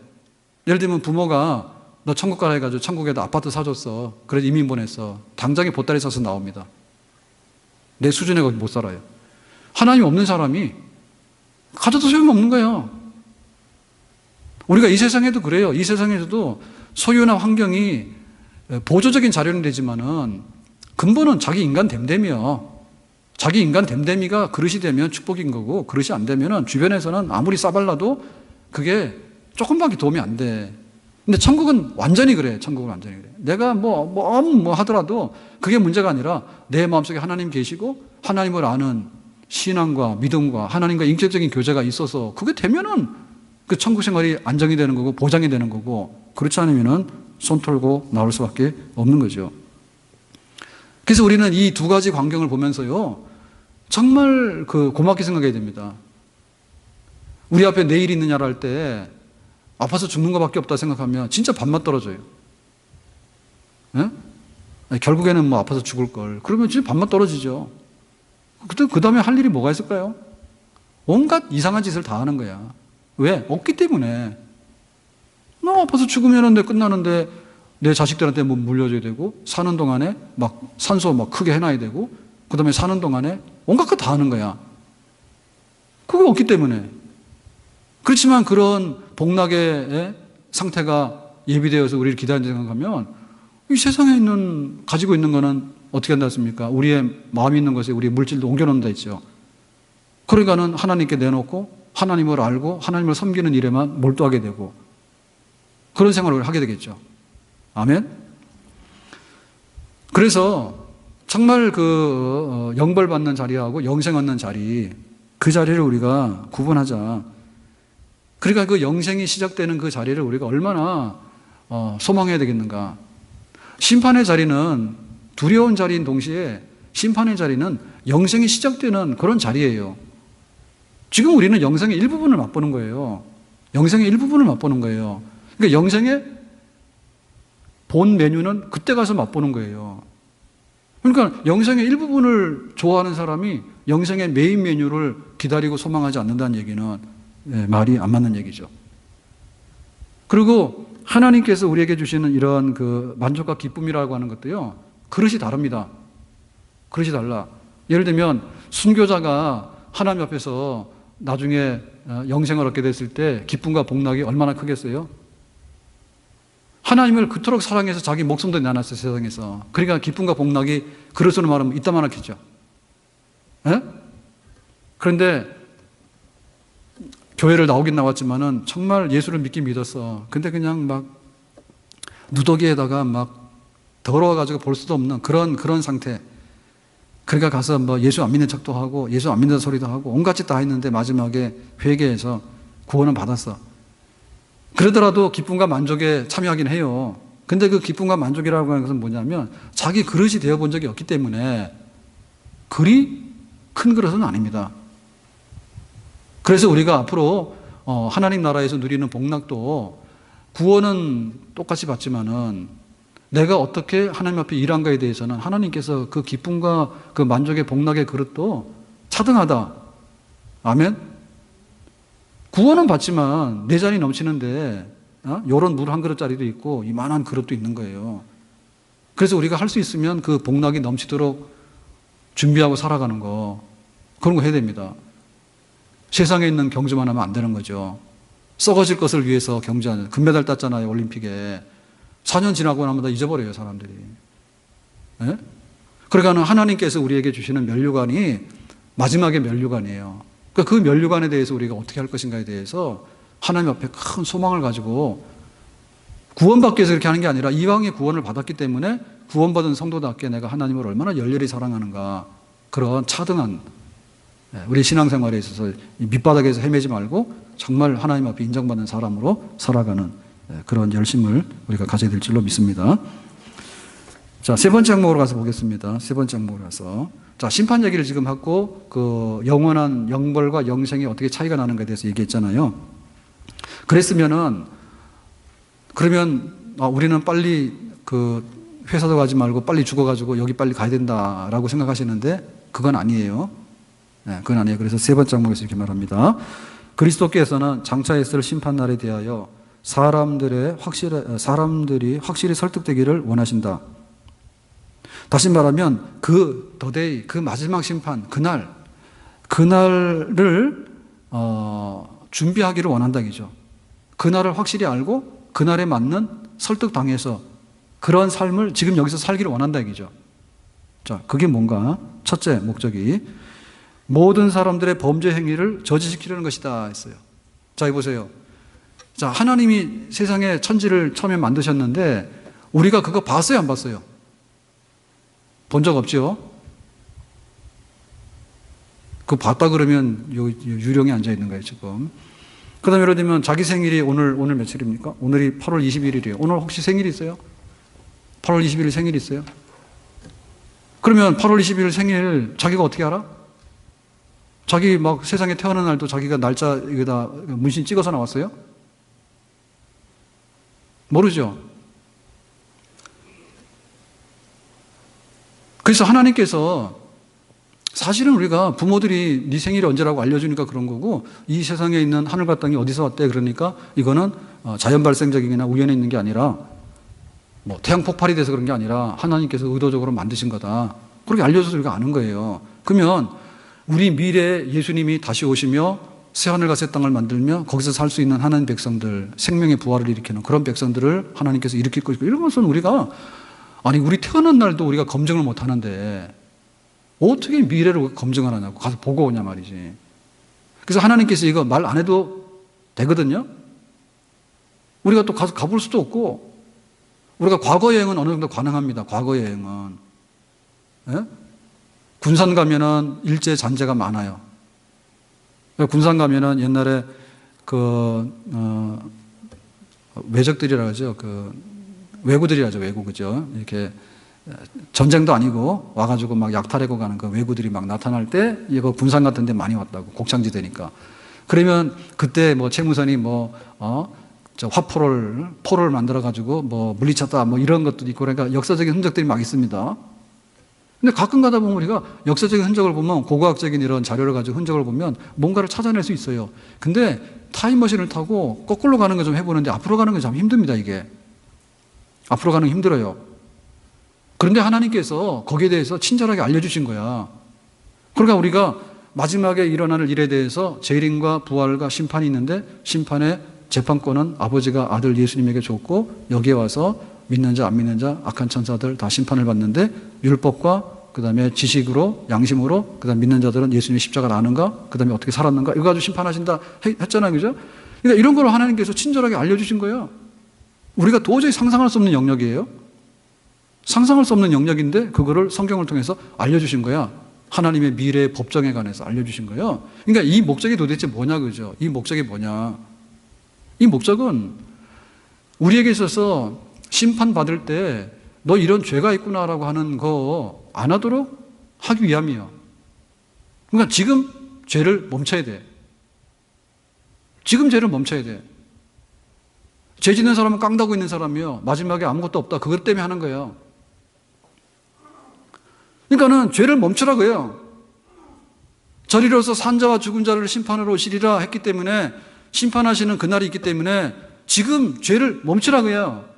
예를 들면 부모가 너 천국 가라 해가지고 천국에다 아파트 사줬어. 그래서 이민 보냈어. 당장에 보따리 싸서 나옵니다. 내 수준에 거기 못 살아요. 하나님 없는 사람이 가져도 소용없는 거예요. 우리가 이 세상에도 그래요. 이 세상에서도 소유나 환경이 보조적인 자료는 되지만은 근본은 자기 인간 됨됨이요. 자기 인간 됨됨이가 그릇이 되면 축복인 거고 그릇이 안 되면은 주변에서는 아무리 싸발라도 그게 조금밖에 도움이 안 돼. 근데 천국은 완전히 그래. 천국은 완전히 그래. 내가 뭐 하더라도 그게 문제가 아니라 내 마음속에 하나님 계시고 하나님을 아는 신앙과 믿음과 하나님과 인격적인 교제가 있어서 그게 되면은 그 천국 생활이 안정이 되는 거고 보장이 되는 거고, 그렇지 않으면은 손 털고 나올 수밖에 없는 거죠. 그래서 우리는 이 두 가지 광경을 보면서요, 정말 고맙게 생각해야 됩니다. 우리 앞에 내일이 있느냐를 할 때 아파서 죽는 것밖에 없다 생각하면 진짜 밥맛 떨어져요. 예? 아니, 결국에는 뭐 아파서 죽을 걸. 그러면 진짜 밥맛 떨어지죠. 그 다음에 할 일이 뭐가 있을까요? 온갖 이상한 짓을 다 하는 거야. 왜? 없기 때문에. 너 아파서 죽으면 내 끝나는데 내 자식들한테 뭐 물려줘야 되고, 사는 동안에 막 산소 막 크게 해놔야 되고, 그 다음에 사는 동안에 온갖 것 다 하는 거야. 그게 없기 때문에. 그렇지만 그런 복락의 상태가 예비되어서 우리를 기다린다 생각하면 이 세상에 가지고 있는 거는 어떻게 한다 했습니까? 우리의 마음이 있는 것에 우리의 물질도 옮겨놓는다 했죠. 그러니까는 하나님께 내놓고 하나님을 알고 하나님을 섬기는 일에만 몰두하게 되고 그런 생활을 하게 되겠죠. 아멘? 그래서 정말 영벌 받는 자리하고 영생 얻는 자리, 그 자리를 우리가 구분하자. 그러니까 그 영생이 시작되는 그 자리를 우리가 얼마나 소망해야 되겠는가. 심판의 자리는 두려운 자리인 동시에 심판의 자리는 영생이 시작되는 그런 자리예요. 지금 우리는 영생의 일부분을 맛보는 거예요. 영생의 일부분을 맛보는 거예요. 그러니까 영생의 본 메뉴는 그때 가서 맛보는 거예요. 그러니까 영생의 일부분을 좋아하는 사람이 영생의 메인 메뉴를 기다리고 소망하지 않는다는 얘기는 말이 안 맞는 얘기죠. 그리고 하나님께서 우리에게 주시는 이런 만족과 기쁨이라고 하는 것도요, 그릇이 다릅니다. 그릇이 달라. 예를 들면 순교자가 하나님 앞에서 나중에 영생을 얻게 됐을 때 기쁨과 복락이 얼마나 크겠어요? 하나님을 그토록 사랑해서 자기 목숨도 내놨어요, 세상에서. 그러니까 기쁨과 복락이 그릇으로 말하면 이따만하겠죠. 예? 그런데 교회를 나오긴 나왔지만은 정말 예수를 믿긴 믿었어. 근데 그냥 막 누더기에다가 막 더러워가지고 볼 수도 없는 그런 상태. 그러니까 가서 뭐 예수 안 믿는 척도 하고 예수 안 믿는 소리도 하고 온갖 짓 다 했는데 마지막에 회개해서 구원은 받았어. 그러더라도 기쁨과 만족에 참여하긴 해요. 근데 그 기쁨과 만족이라고 하는 것은 뭐냐면 자기 그릇이 되어본 적이 없기 때문에 그리 큰 그릇은 아닙니다. 그래서 우리가 앞으로 하나님 나라에서 누리는 복락도 구원은 똑같이 받지만은 내가 어떻게 하나님 앞에 일한가에 대해서는 하나님께서 그 기쁨과 그 만족의 복락의 그릇도 차등하다. 아멘? 구원은 받지만 내 잔이 넘치는데 요런 물 한 그릇짜리도 있고 이만한 그릇도 있는 거예요. 그래서 우리가 할 수 있으면 그 복락이 넘치도록 준비하고 살아가는 거, 그런 거 해야 됩니다. 세상에 있는 경주만 하면 안 되는 거죠. 썩어질 것을 위해서 경주하는, 금메달 땄잖아요, 올림픽에. 4년 지나고 나면 다 잊어버려요, 사람들이. 네? 그러니까 하나님께서 우리에게 주시는 면류관이 마지막의 면류관이에요. 그러니까 그 면류관에 대해서 우리가 어떻게 할 것인가에 대해서 하나님 앞에 큰 소망을 가지고, 구원받기 위해서 그렇게 하는 게 아니라 이왕에 구원을 받았기 때문에 구원받은 성도답게 내가 하나님을 얼마나 열렬히 사랑하는가, 그런 차등한 우리 신앙생활에 있어서 밑바닥에서 헤매지 말고 정말 하나님 앞에 인정받는 사람으로 살아가는 그런 열심을 우리가 가져야 될 줄로 믿습니다. 자, 세 번째 항목으로 가서 보겠습니다. 세 번째 항목으로 가서. 자, 심판 얘기를 지금 하고 영원한 영벌과 영생이 어떻게 차이가 나는가에 대해서 얘기했잖아요. 그러면 우리는 빨리 회사도 가지 말고 빨리 죽어가지고 여기 빨리 가야 된다라고 생각하시는데 그건 아니에요. 그건 아니에요. 그래서 세 번째 항목에서 이렇게 말합니다. 그리스도께서는 장차 있을 심판날에 대하여 사람들이 확실히 설득되기를 원하신다. 다시 말하면 그 마지막 심판, 그날을 준비하기를 원한다 이죠. 그날을 확실히 알고 그날에 맞는 설득당해서 그런 삶을 지금 여기서 살기를 원한다 이죠. 자, 그게 뭔가? 첫째 목적이 모든 사람들의 범죄 행위를 저지시키려는 것이다 했어요. 자, 보세요. 자, 하나님이 세상에 천지를 처음에 만드셨는데 우리가 그거 봤어요, 안 봤어요? 본 적 없죠? 그거 봤다 그러면 유령이 앉아 있는 거예요, 지금. 그 다음에 예를 들면 자기 생일이 오늘 며칠입니까? 오늘이 8월 21일이에요. 오늘 혹시 생일 있어요? 8월 21일 생일 있어요? 그러면 8월 21일 생일 자기가 어떻게 알아? 자기 막 세상에 태어난 날도 자기가 날짜 여기다 문신 찍어서 나왔어요? 모르죠? 그래서 하나님께서 사실은 우리가 부모들이 네 생일이 언제라고 알려주니까 그런 거고 이 세상에 있는 하늘과 땅이 어디서 왔대 그러니까 이거는 자연 발생적이거나 우연에 있는 게 아니라 뭐 태양 폭발이 돼서 그런 게 아니라 하나님께서 의도적으로 만드신 거다. 그렇게 알려줘서 우리가 아는 거예요. 그러면 우리 미래에 예수님이 다시 오시며 새하늘과 새 땅을 만들며 거기서 살 수 있는 하나님 백성들, 생명의 부활을 일으키는 그런 백성들을 하나님께서 일으킬 것이고 이런 것은 우리가 아니 우리 태어난 날도 우리가 검증을 못 하는데 어떻게 미래를 검증을 하냐고 가서 보고 오냐 말이지. 그래서 하나님께서 이거 말 안 해도 되거든요. 우리가 또 가서 가볼 수도 없고 우리가 과거 여행은 어느 정도 가능합니다. 과거 여행은. 예? 군산 가면은 일제 잔재가 많아요. 군산 가면은 옛날에 외적들이라 하죠. 외구들이라 하죠. 외구 그죠. 이렇게 전쟁도 아니고 와가지고 막 약탈하고 가는 그 외구들이 막 나타날 때 이거 군산 같은 데 많이 왔다고. 곡창지대니까. 그러면 그때 뭐 채무선이 포를 만들어가지고 뭐 물리쳤다 뭐 이런 것도 있고 그러니까 역사적인 흔적들이 막 있습니다. 근데 가끔 가다 보면 우리가 역사적인 흔적을 보면 고고학적인 이런 자료를 가지고 흔적을 보면 뭔가를 찾아낼 수 있어요. 근데 타임머신을 타고 거꾸로 가는 거 좀 해보는데 앞으로 가는 게 참 힘듭니다, 이게. 앞으로 가는 게 힘들어요. 그런데 하나님께서 거기에 대해서 친절하게 알려주신 거야. 그러니까 우리가 마지막에 일어나는 일에 대해서 재림과 부활과 심판이 있는데 심판의 재판권은 아버지가 아들 예수님에게 줬고 여기에 와서 믿는 자 안 믿는 자 악한 천사들 다 심판을 받는데 율법과 그 다음에 지식으로 양심으로 그 다음에 믿는 자들은 예수님의 십자가를 아는가 그 다음에 어떻게 살았는가 이거 가지고 심판하신다 했잖아요, 그죠? 그러니까 이런 걸 하나님께서 친절하게 알려주신 거예요. 우리가 도저히 상상할 수 없는 영역이에요. 상상할 수 없는 영역인데 그거를 성경을 통해서 알려주신 거야. 하나님의 미래의 법정에 관해서 알려주신 거예요. 그러니까 이 목적이 도대체 뭐냐, 그죠? 이 목적이 뭐냐? 이 목적은 우리에게 있어서 심판받을 때 너 이런 죄가 있구나라고 하는 거 안 하도록 하기 위함이에요. 그러니까 지금 죄를 멈춰야 돼. 지금 죄를 멈춰야 돼. 죄 짓는 사람은 깡다고 있는 사람이요. 마지막에 아무것도 없다. 그것 때문에 하는 거예요. 그러니까는 죄를 멈추라고요. 저리로서 산자와 죽은 자를 심판하러 오시리라 했기 때문에 심판하시는 그날이 있기 때문에 지금 죄를 멈추라고요.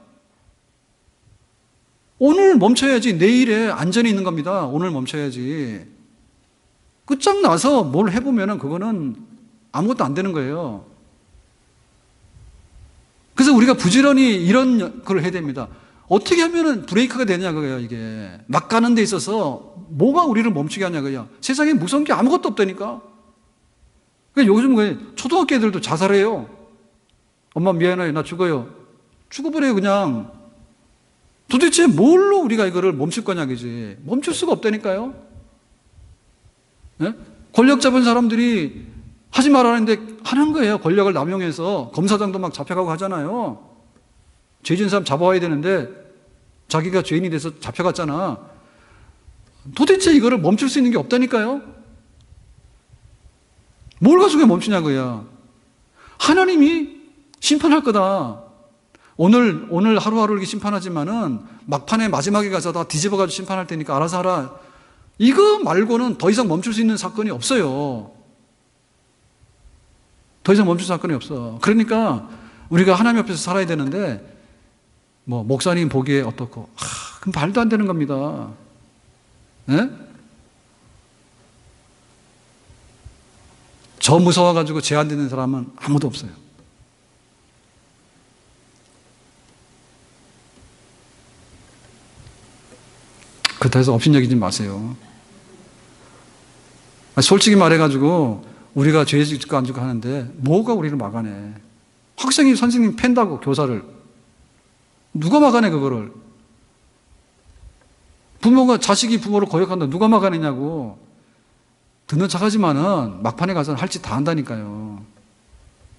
오늘 멈춰야지 내일에 안전이 있는 겁니다. 오늘 멈춰야지. 끝장나서 뭘 해보면 그거는 아무것도 안 되는 거예요. 그래서 우리가 부지런히 이런 걸 해야 됩니다. 어떻게 하면 브레이크가 되냐고요, 이게. 막 가는 데 있어서 뭐가 우리를 멈추게 하냐고요. 세상에 무서운 게 아무것도 없다니까. 그러니까 요즘 초등학교 애들도 자살해요. 엄마 미안해요, 나 죽어요. 죽어버려요, 그냥. 도대체 뭘로 우리가 이거를 멈출 거냐, 그지? 멈출 수가 없다니까요. 네? 권력 잡은 사람들이 하지 말라는데 하는 거예요. 권력을 남용해서 검사장도 막 잡혀가고 하잖아요. 죄 지은 사람 잡아와야 되는데 자기가 죄인이 돼서 잡혀갔잖아. 도대체 이거를 멈출 수 있는 게 없다니까요. 뭘 가지고 멈추냐고요. 하나님이 심판할 거다. 오늘 하루하루 이렇게 심판하지만은 막판에 마지막에 가서 다 뒤집어가지고 심판할 테니까 알아서 하라. 이거 말고는 더 이상 멈출 수 있는 사건이 없어요. 더 이상 멈출 사건이 없어. 그러니까 우리가 하나님 앞에서 살아야 되는데 뭐 목사님 보기에 어떻고 그럼 말도 안 되는 겁니다. 네? 저 무서워가지고 제한되는 사람은 아무도 없어요. 그렇다 해서 업신여기지 마세요. 솔직히 말해가지고 우리가 죄 짓고 안 짓고 하는데 뭐가 우리를 막아내. 학생이 선생님 팬다고, 교사를. 누가 막아내, 그거를. 자식이 부모를 거역한다. 누가 막아내냐고. 듣는 척 하지만은 막판에 가서는 할 짓 다 한다니까요.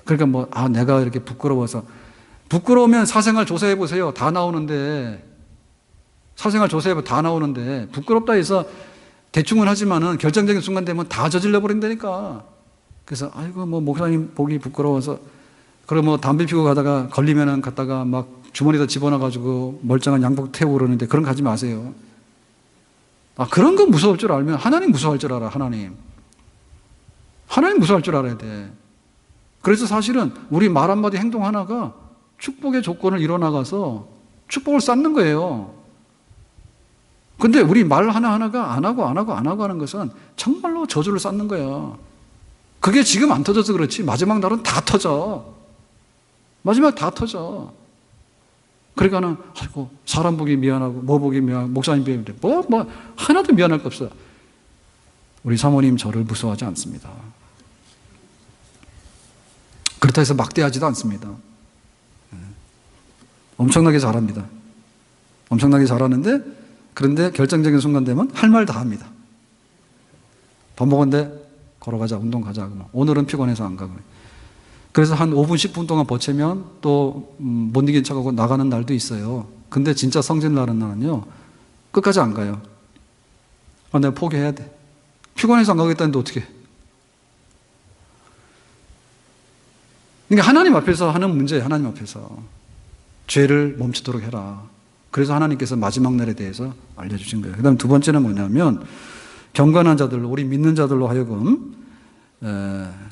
그러니까 내가 이렇게 부끄러워서. 부끄러우면 사생활 조사해 보세요. 다 나오는데. 사생활 조사해 다 나오는데. 부끄럽다 해서 대충은 하지만은 결정적인 순간 되면 다 저질러 버린다니까. 그래서, 아이고, 목사님 보기 부끄러워서. 그리고 담배 피고 가다가 걸리면은 갔다가 막 주머니에다 집어넣어가지고 멀쩡한 양복 태우고 그러는데 그런 거 하지 마세요. 그런 거 무서울 줄 알면 하나님 무서워할 줄 알아, 하나님. 하나님 무서워할 줄 알아야 돼. 그래서 사실은 우리 말 한마디 행동 하나가 축복의 조건을 이뤄나가서 축복을 쌓는 거예요. 근데 우리 말 하나하나가 안 하고 하는 것은 정말로 저주를 쌓는 거야. 그게 지금 안 터져서 그렇지 마지막 날은 다 터져. 마지막 다 터져. 그러니까는, 아이고, 사람 보기 미안하고, 보기 미안하고, 목사님 보기 하나도 미안할 거 없어요. 우리 사모님 저를 무서워하지 않습니다. 그렇다 해서 막대하지도 않습니다. 엄청나게 잘합니다. 엄청나게 잘하는데, 그런데 결정적인 순간 되면 할 말 다 합니다. 밥 먹었는데, 걸어가자, 운동 가자. 오늘은 피곤해서 안 가고. 그래서 한 5분, 10분 동안 버티면 또 못 이긴 척하고 나가는 날도 있어요. 근데 진짜 성질 나는 날은요, 끝까지 안 가요. 내가 포기해야 돼. 피곤해서 안 가겠다는데 어떻게 해? 그러니까 하나님 앞에서 하는 문제예요, 하나님 앞에서. 죄를 멈추도록 해라. 그래서 하나님께서 마지막 날에 대해서 알려주신 거예요. 그 다음 두 번째는 뭐냐면, 경건한 자들로, 우리 믿는 자들로 하여금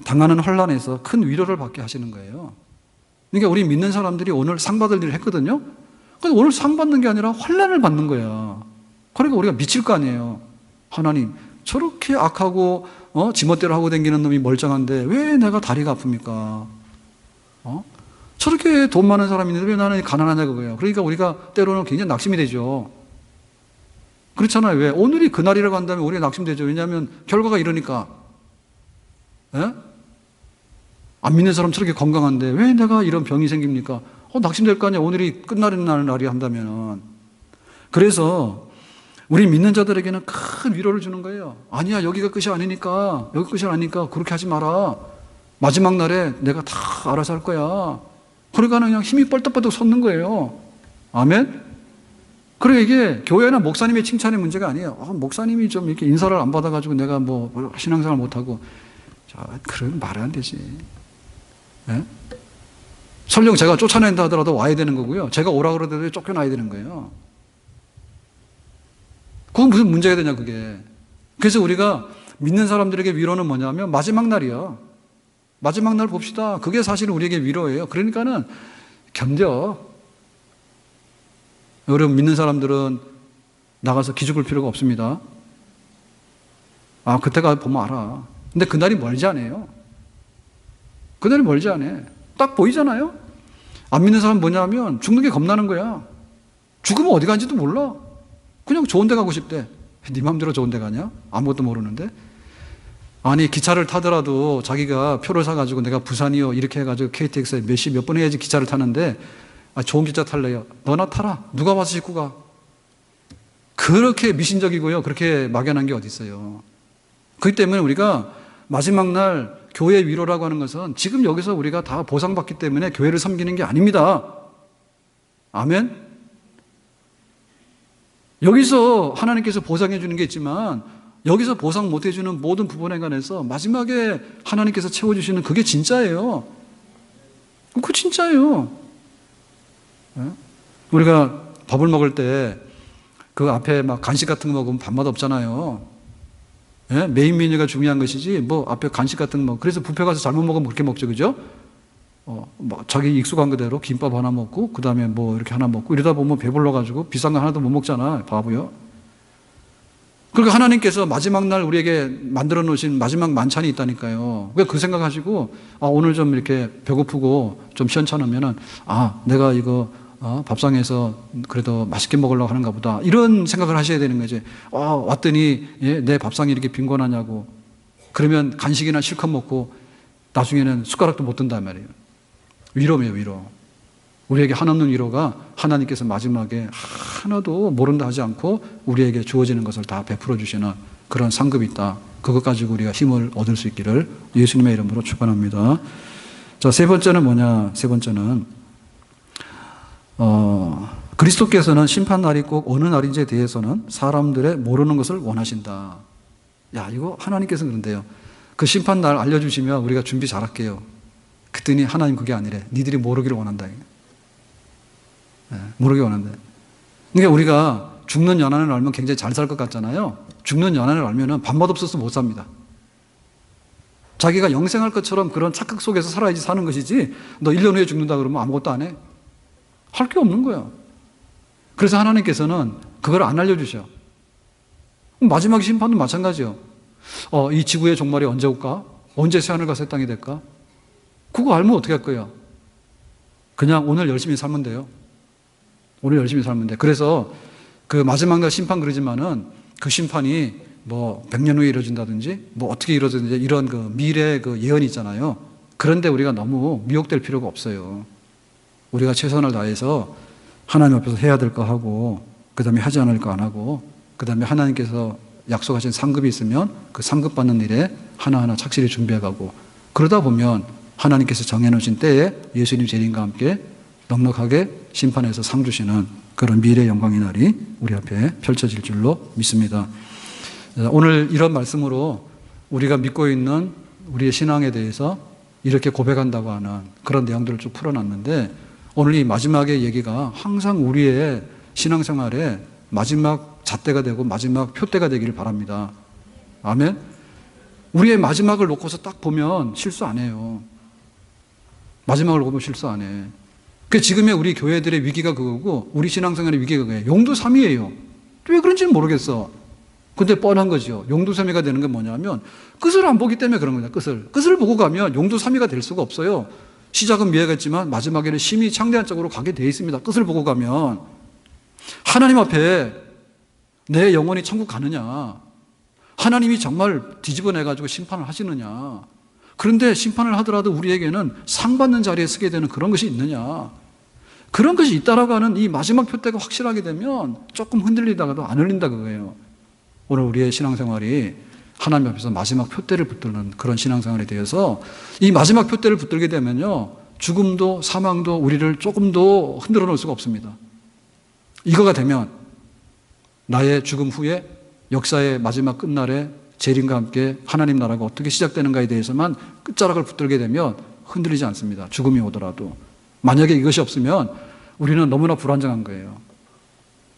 당하는 혼란에서 큰 위로를 받게 하시는 거예요. 그러니까 우리 믿는 사람들이 오늘 상 받을 일을 했거든요. 근데 오늘 상 받는 게 아니라 혼란을 받는 거야. 그러니까 우리가 미칠 거 아니에요. 하나님, 저렇게 악하고 지멋대로 하고 다니는 놈이 멀쩡한데 왜 내가 다리가 아픕니까? 저렇게 돈 많은 사람이 있는데 왜 나는 가난하냐 그거예요. 그러니까 우리가 때로는 굉장히 낙심이 되죠. 그렇잖아요. 왜? 오늘이 그날이라고 한다면 우리가 낙심되죠. 왜냐하면 결과가 이러니까. 예? 안 믿는 사람 저렇게 건강한데 왜 내가 이런 병이 생깁니까? 낙심될 거 아니야. 오늘이 끝나는 날이 한다면. 그래서 우리 믿는 자들에게는 큰 위로를 주는 거예요. 아니야, 여기가 끝이 아니니까. 여기 끝이 아니니까 그렇게 하지 마라. 마지막 날에 내가 다 알아서 할 거야. 그러니까 그냥 힘이 뻘떡뻘떡 솟는 거예요. 아멘? 그리고 이게 교회나 목사님의 칭찬의 문제가 아니에요. 목사님이 좀 이렇게 인사를 안 받아가지고 내가 신앙생활 못하고. 자, 그러면 말이 안 되지. 예? 설령 제가 쫓아낸다 하더라도 와야 되는 거고요. 제가 오라 그러더라도 쫓겨나야 되는 거예요. 그건 무슨 문제가 되냐, 그게. 그래서 우리가 믿는 사람들에게 위로는 뭐냐면 마지막 날이야. 마지막 날 봅시다. 그게 사실은 우리에게 위로예요. 그러니까는 견뎌. 여러분 믿는 사람들은 나가서 기죽을 필요가 없습니다. 그때가 보면 알아. 근데 그날이 멀지 않아요. 그날이 멀지 않아. 딱 보이잖아요. 안 믿는 사람은 뭐냐면 죽는 게 겁나는 거야. 죽으면 어디 간지도 몰라. 그냥 좋은 데 가고 싶대. 네 맘대로 좋은 데 가냐? 아무것도 모르는데. 아니 기차를 타더라도 자기가 표를 사가지고 내가 부산이요 이렇게 해가지고 KTX에 몇 번 해야지 기차를 타는데 좋은 기차 탈래요. 너나 타라. 누가 와서 싣고 가. 그렇게 미신적이고요. 그렇게 막연한 게 어디 있어요. 그렇기 때문에 우리가 마지막 날 교회 위로라고 하는 것은 지금 여기서 우리가 다 보상받기 때문에 교회를 섬기는 게 아닙니다. 아멘? 여기서 하나님께서 보상해 주는 게 있지만 여기서 보상 못 해주는 모든 부분에 관해서 마지막에 하나님께서 채워주시는 그게 진짜예요. 그거 진짜예요. 우리가 밥을 먹을 때 그 앞에 막 간식 같은 거 먹으면 밥맛 없잖아요. 예? 메인 메뉴가 중요한 것이지 앞에 간식 같은 거 그래서 뷔페 가서 잘못 먹으면 그렇게 먹죠, 그죠? 자기 익숙한 그대로 김밥 하나 먹고 그 다음에 이렇게 하나 먹고 이러다 보면 배불러가지고 비싼 거 하나도 못 먹잖아, 바보요. 그러니까 하나님께서 마지막 날 우리에게 만들어 놓으신 마지막 만찬이 있다니까요. 그 생각하시고 오늘 좀 이렇게 배고프고 좀 시원찮으면은 내가 이거 밥상에서 그래도 맛있게 먹으려고 하는가 보다 이런 생각을 하셔야 되는 거지. 왔더니 내 밥상이 이렇게 빈곤하냐고. 그러면 간식이나 실컷 먹고 나중에는 숟가락도 못 든단 말이에요. 위로예요, 위로. 우리에게 한없는 위로가 하나님께서 마지막에 하나도 모른다 하지 않고 우리에게 주어지는 것을 다 베풀어 주시는 그런 상급이 있다. 그것 가지고 우리가 힘을 얻을 수 있기를 예수님의 이름으로 축원합니다. 자, 세 번째는 뭐냐? 세 번째는 그리스도께서는 심판날이 꼭 어느 날인지에 대해서는 사람들의 모르는 것을 원하신다. 야, 이거 하나님께서 그런데요. 그 심판날 알려주시면 우리가 준비 잘할게요. 그랬더니 하나님 그게 아니래. 니들이 모르기를 원한다. 네, 모르기 원한다. 그러니까 우리가 죽는 연한을 알면 굉장히 잘 살 것 같잖아요. 죽는 연한을 알면 밥맛 없어서 못 삽니다. 자기가 영생할 것처럼 그런 착각 속에서 살아야지 사는 것이지, 너 1년 후에 죽는다 그러면 아무것도 안 해. 할 게 없는 거예요. 그래서 하나님께서는 그걸 안 알려주셔. 마지막 심판도 마찬가지요. 이 지구의 종말이 언제 올까? 언제 새하늘과 새 땅이 될까? 그거 알면 어떻게 할 거야? 그냥 오늘 열심히 살면 돼요. 오늘 열심히 살면 돼. 그래서 그 마지막 날 심판 그러지만은 그 심판이 뭐 100년 후에 이루어진다든지 뭐 어떻게 이루어지는지 이런 그 미래 그 예언이 있잖아요. 그런데 우리가 너무 미혹될 필요가 없어요. 우리가 최선을 다해서 하나님 앞에서 해야 될 거 하고, 그 다음에 하지 않을 거 안 하고, 그 다음에 하나님께서 약속하신 상급이 있으면 그 상급 받는 일에 하나하나 착실히 준비해가고, 그러다 보면 하나님께서 정해놓으신 때에 예수님 재림과 함께 넉넉하게 심판해서 상 주시는 그런 미래의 영광의 날이 우리 앞에 펼쳐질 줄로 믿습니다. 오늘 이런 말씀으로 우리가 믿고 있는 우리의 신앙에 대해서 이렇게 고백한다고 하는 그런 내용들을 쭉 풀어놨는데, 오늘 이 마지막의 얘기가 항상 우리의 신앙생활의 마지막 잣대가 되고 마지막 표대가 되기를 바랍니다. 아멘. 우리의 마지막을 놓고서 딱 보면 실수 안 해요. 마지막을 보면 실수 안 해. 그 지금의 우리 교회들의 위기가 그거고 우리 신앙생활의 위기가 그거예요. 용두삼위예요. 왜 그런지는 모르겠어. 근데 뻔한 거죠. 용두삼위가 되는 게 뭐냐면 끝을 안 보기 때문에 그런 겁니다. 끝을 보고 가면 용두삼위가 될 수가 없어요. 시작은 미해겠지만 마지막에는 심히 창대한 쪽으로 가게 돼 있습니다. 끝을 보고 가면 하나님 앞에 내 영혼이 천국 가느냐, 하나님이 정말 뒤집어내가지고 심판을 하시느냐, 그런데 심판을 하더라도 우리에게는 상 받는 자리에 서게 되는 그런 것이 있느냐, 그런 것이 있다라고 하는 이 마지막 표대가 확실하게 되면 조금 흔들리다가도 안 흘린다 그거예요. 오늘 우리의 신앙생활이 하나님 앞에서 마지막 표대를 붙드는 그런 신앙생활에 대해서 이 마지막 표대를 붙들게 되면요, 죽음도 사망도 우리를 조금도 흔들어 놓을 수가 없습니다. 이거가 되면 나의 죽음 후에 역사의 마지막 끝날에 재림과 함께 하나님 나라가 어떻게 시작되는가에 대해서만 끝자락을 붙들게 되면 흔들리지 않습니다. 죽음이 오더라도. 만약에 이것이 없으면 우리는 너무나 불안정한 거예요.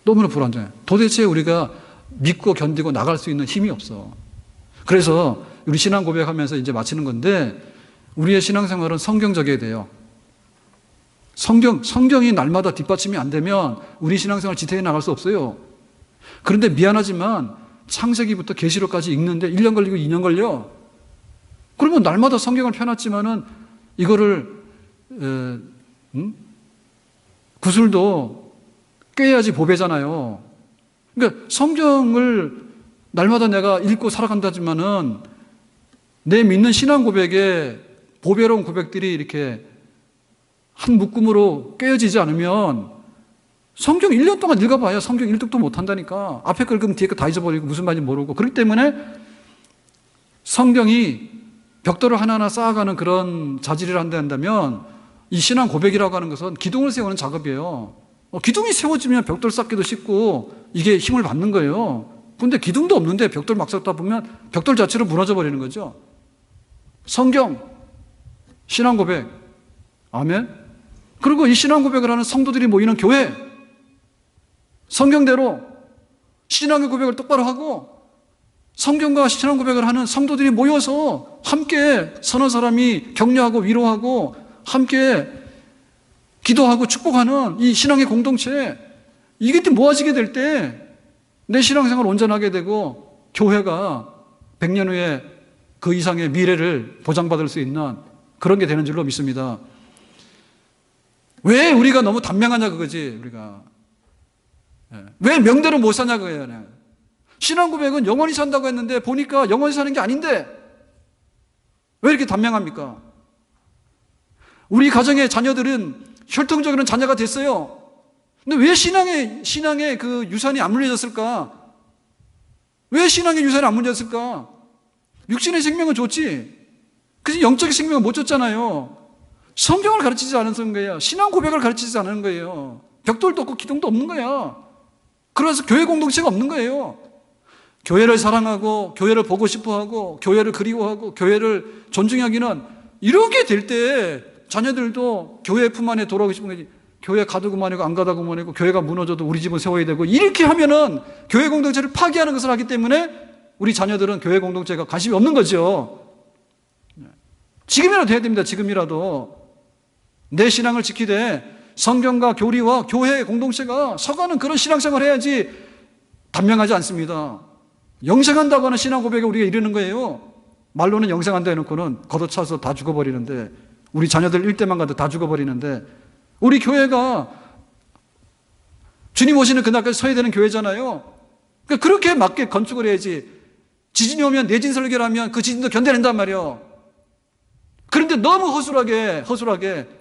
너무나 불안정해요. 도대체 우리가 믿고 견디고 나갈 수 있는 힘이 없어. 그래서 우리 신앙 고백하면서 이제 마치는 건데, 우리의 신앙생활은 성경적이어야 돼요. 성경이 날마다 뒷받침이 안 되면 우리 신앙생활 지탱해 나갈 수 없어요. 그런데 미안하지만 창세기부터 계시록까지 읽는데 1년 걸리고 2년 걸려. 그러면 날마다 성경을 펴놨지만은 이거를 구슬도 꿰야지 보배잖아요. 그러니까 성경을 날마다 내가 읽고 살아간다지만은 내 믿는 신앙 고백에 보배로운 고백들이 이렇게 한 묶음으로 꿰어지지 않으면 성경 1년 동안 읽어봐야 성경 1독도 못한다니까. 앞에 걸 읽으면 뒤에 거 다 잊어버리고 무슨 말인지 모르고. 그렇기 때문에 성경이 벽돌을 하나하나 쌓아가는 그런 자질을 한다면 이 신앙 고백이라고 하는 것은 기둥을 세우는 작업이에요. 기둥이 세워지면 벽돌 쌓기도 쉽고 이게 힘을 받는 거예요. 근데 기둥도 없는데 벽돌 막 쌓다 보면 벽돌 자체로 무너져 버리는 거죠. 성경, 신앙 고백, 아멘. 그리고 이 신앙 고백을 하는 성도들이 모이는 교회, 성경대로 신앙의 고백을 똑바로 하고 성경과 신앙 고백을 하는 성도들이 모여서 함께 서너 사람이 격려하고 위로하고 함께 기도하고 축복하는 이 신앙의 공동체, 이게 모아지게 될 때 내 신앙생활 온전하게 되고 교회가 100년 후에 그 이상의 미래를 보장받을 수 있는 그런 게 되는 줄로 믿습니다. 왜 우리가 너무 단명하냐 그거지. 우리가 왜 명대로 못 사냐 그거예요. 신앙 고백은 영원히 산다고 했는데 보니까 영원히 사는 게 아닌데 왜 이렇게 단명합니까? 우리 가정의 자녀들은 혈통적으로는 자녀가 됐어요. 근데 왜 신앙의 그 유산이 안 물려졌을까? 왜 신앙의 유산이 안 물려졌을까? 육신의 생명은 줬지. 그래서 영적인 생명은 못 줬잖아요. 성경을 가르치지 않은 거예요. 신앙 고백을 가르치지 않은 거예요. 벽돌도 없고 기둥도 없는 거야. 그래서 교회 공동체가 없는 거예요. 교회를 사랑하고 교회를 보고 싶어하고 교회를 그리워하고 교회를 존중하기는 이렇게 될 때 자녀들도 교회 품 안에 돌아오고 싶은 거지. 교회 가도 그만이고 안 가도 그만이고 교회가 무너져도 우리 집은 세워야 되고 이렇게 하면은 교회 공동체를 파괴하는 것을 하기 때문에 우리 자녀들은 교회 공동체가 관심이 없는 거죠. 지금이라도 해야 됩니다. 지금이라도 내 신앙을 지키되 성경과 교리와 교회 공동체가 서가는 그런 신앙생활을 해야지. 단명하지 않습니다. 영생한다고 하는 신앙 고백에 우리가 이르는 거예요. 말로는 영생한다 해놓고는 걷어차서 다 죽어버리는데, 우리 자녀들 일대만 가도 다 죽어버리는데, 우리 교회가 주님 오시는 그날까지 서야 되는 교회잖아요. 그러니까 그렇게 맞게 건축을 해야지. 지진이 오면 내진 설계를 하면 그 지진도 견뎌낸단 말이에요. 그런데 너무 허술하게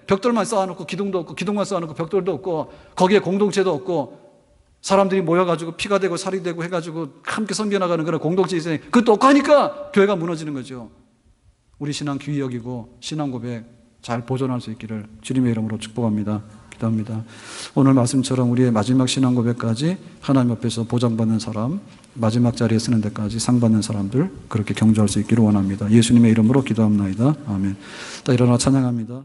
벽돌만 쌓아놓고 기둥도 없고 기둥만 쌓아놓고 벽돌도 없고 거기에 공동체도 없고 사람들이 모여가지고 피가 되고 살이 되고 해가지고 함께 섬겨나가는 그런 공동체 있으니 그것도 없고 하니까 교회가 무너지는 거죠. 우리 신앙 귀히 여기고 신앙 고백 잘 보존할 수 있기를 주님의 이름으로 축복합니다. 기도합니다. 오늘 말씀처럼 우리의 마지막 신앙 고백까지 하나님 앞에서 보장받는 사람, 마지막 자리에 쓰는 데까지 상 받는 사람들 그렇게 경주할 수 있기를 원합니다. 예수님의 이름으로 기도합나이다. 아멘. 일어나 찬양합니다.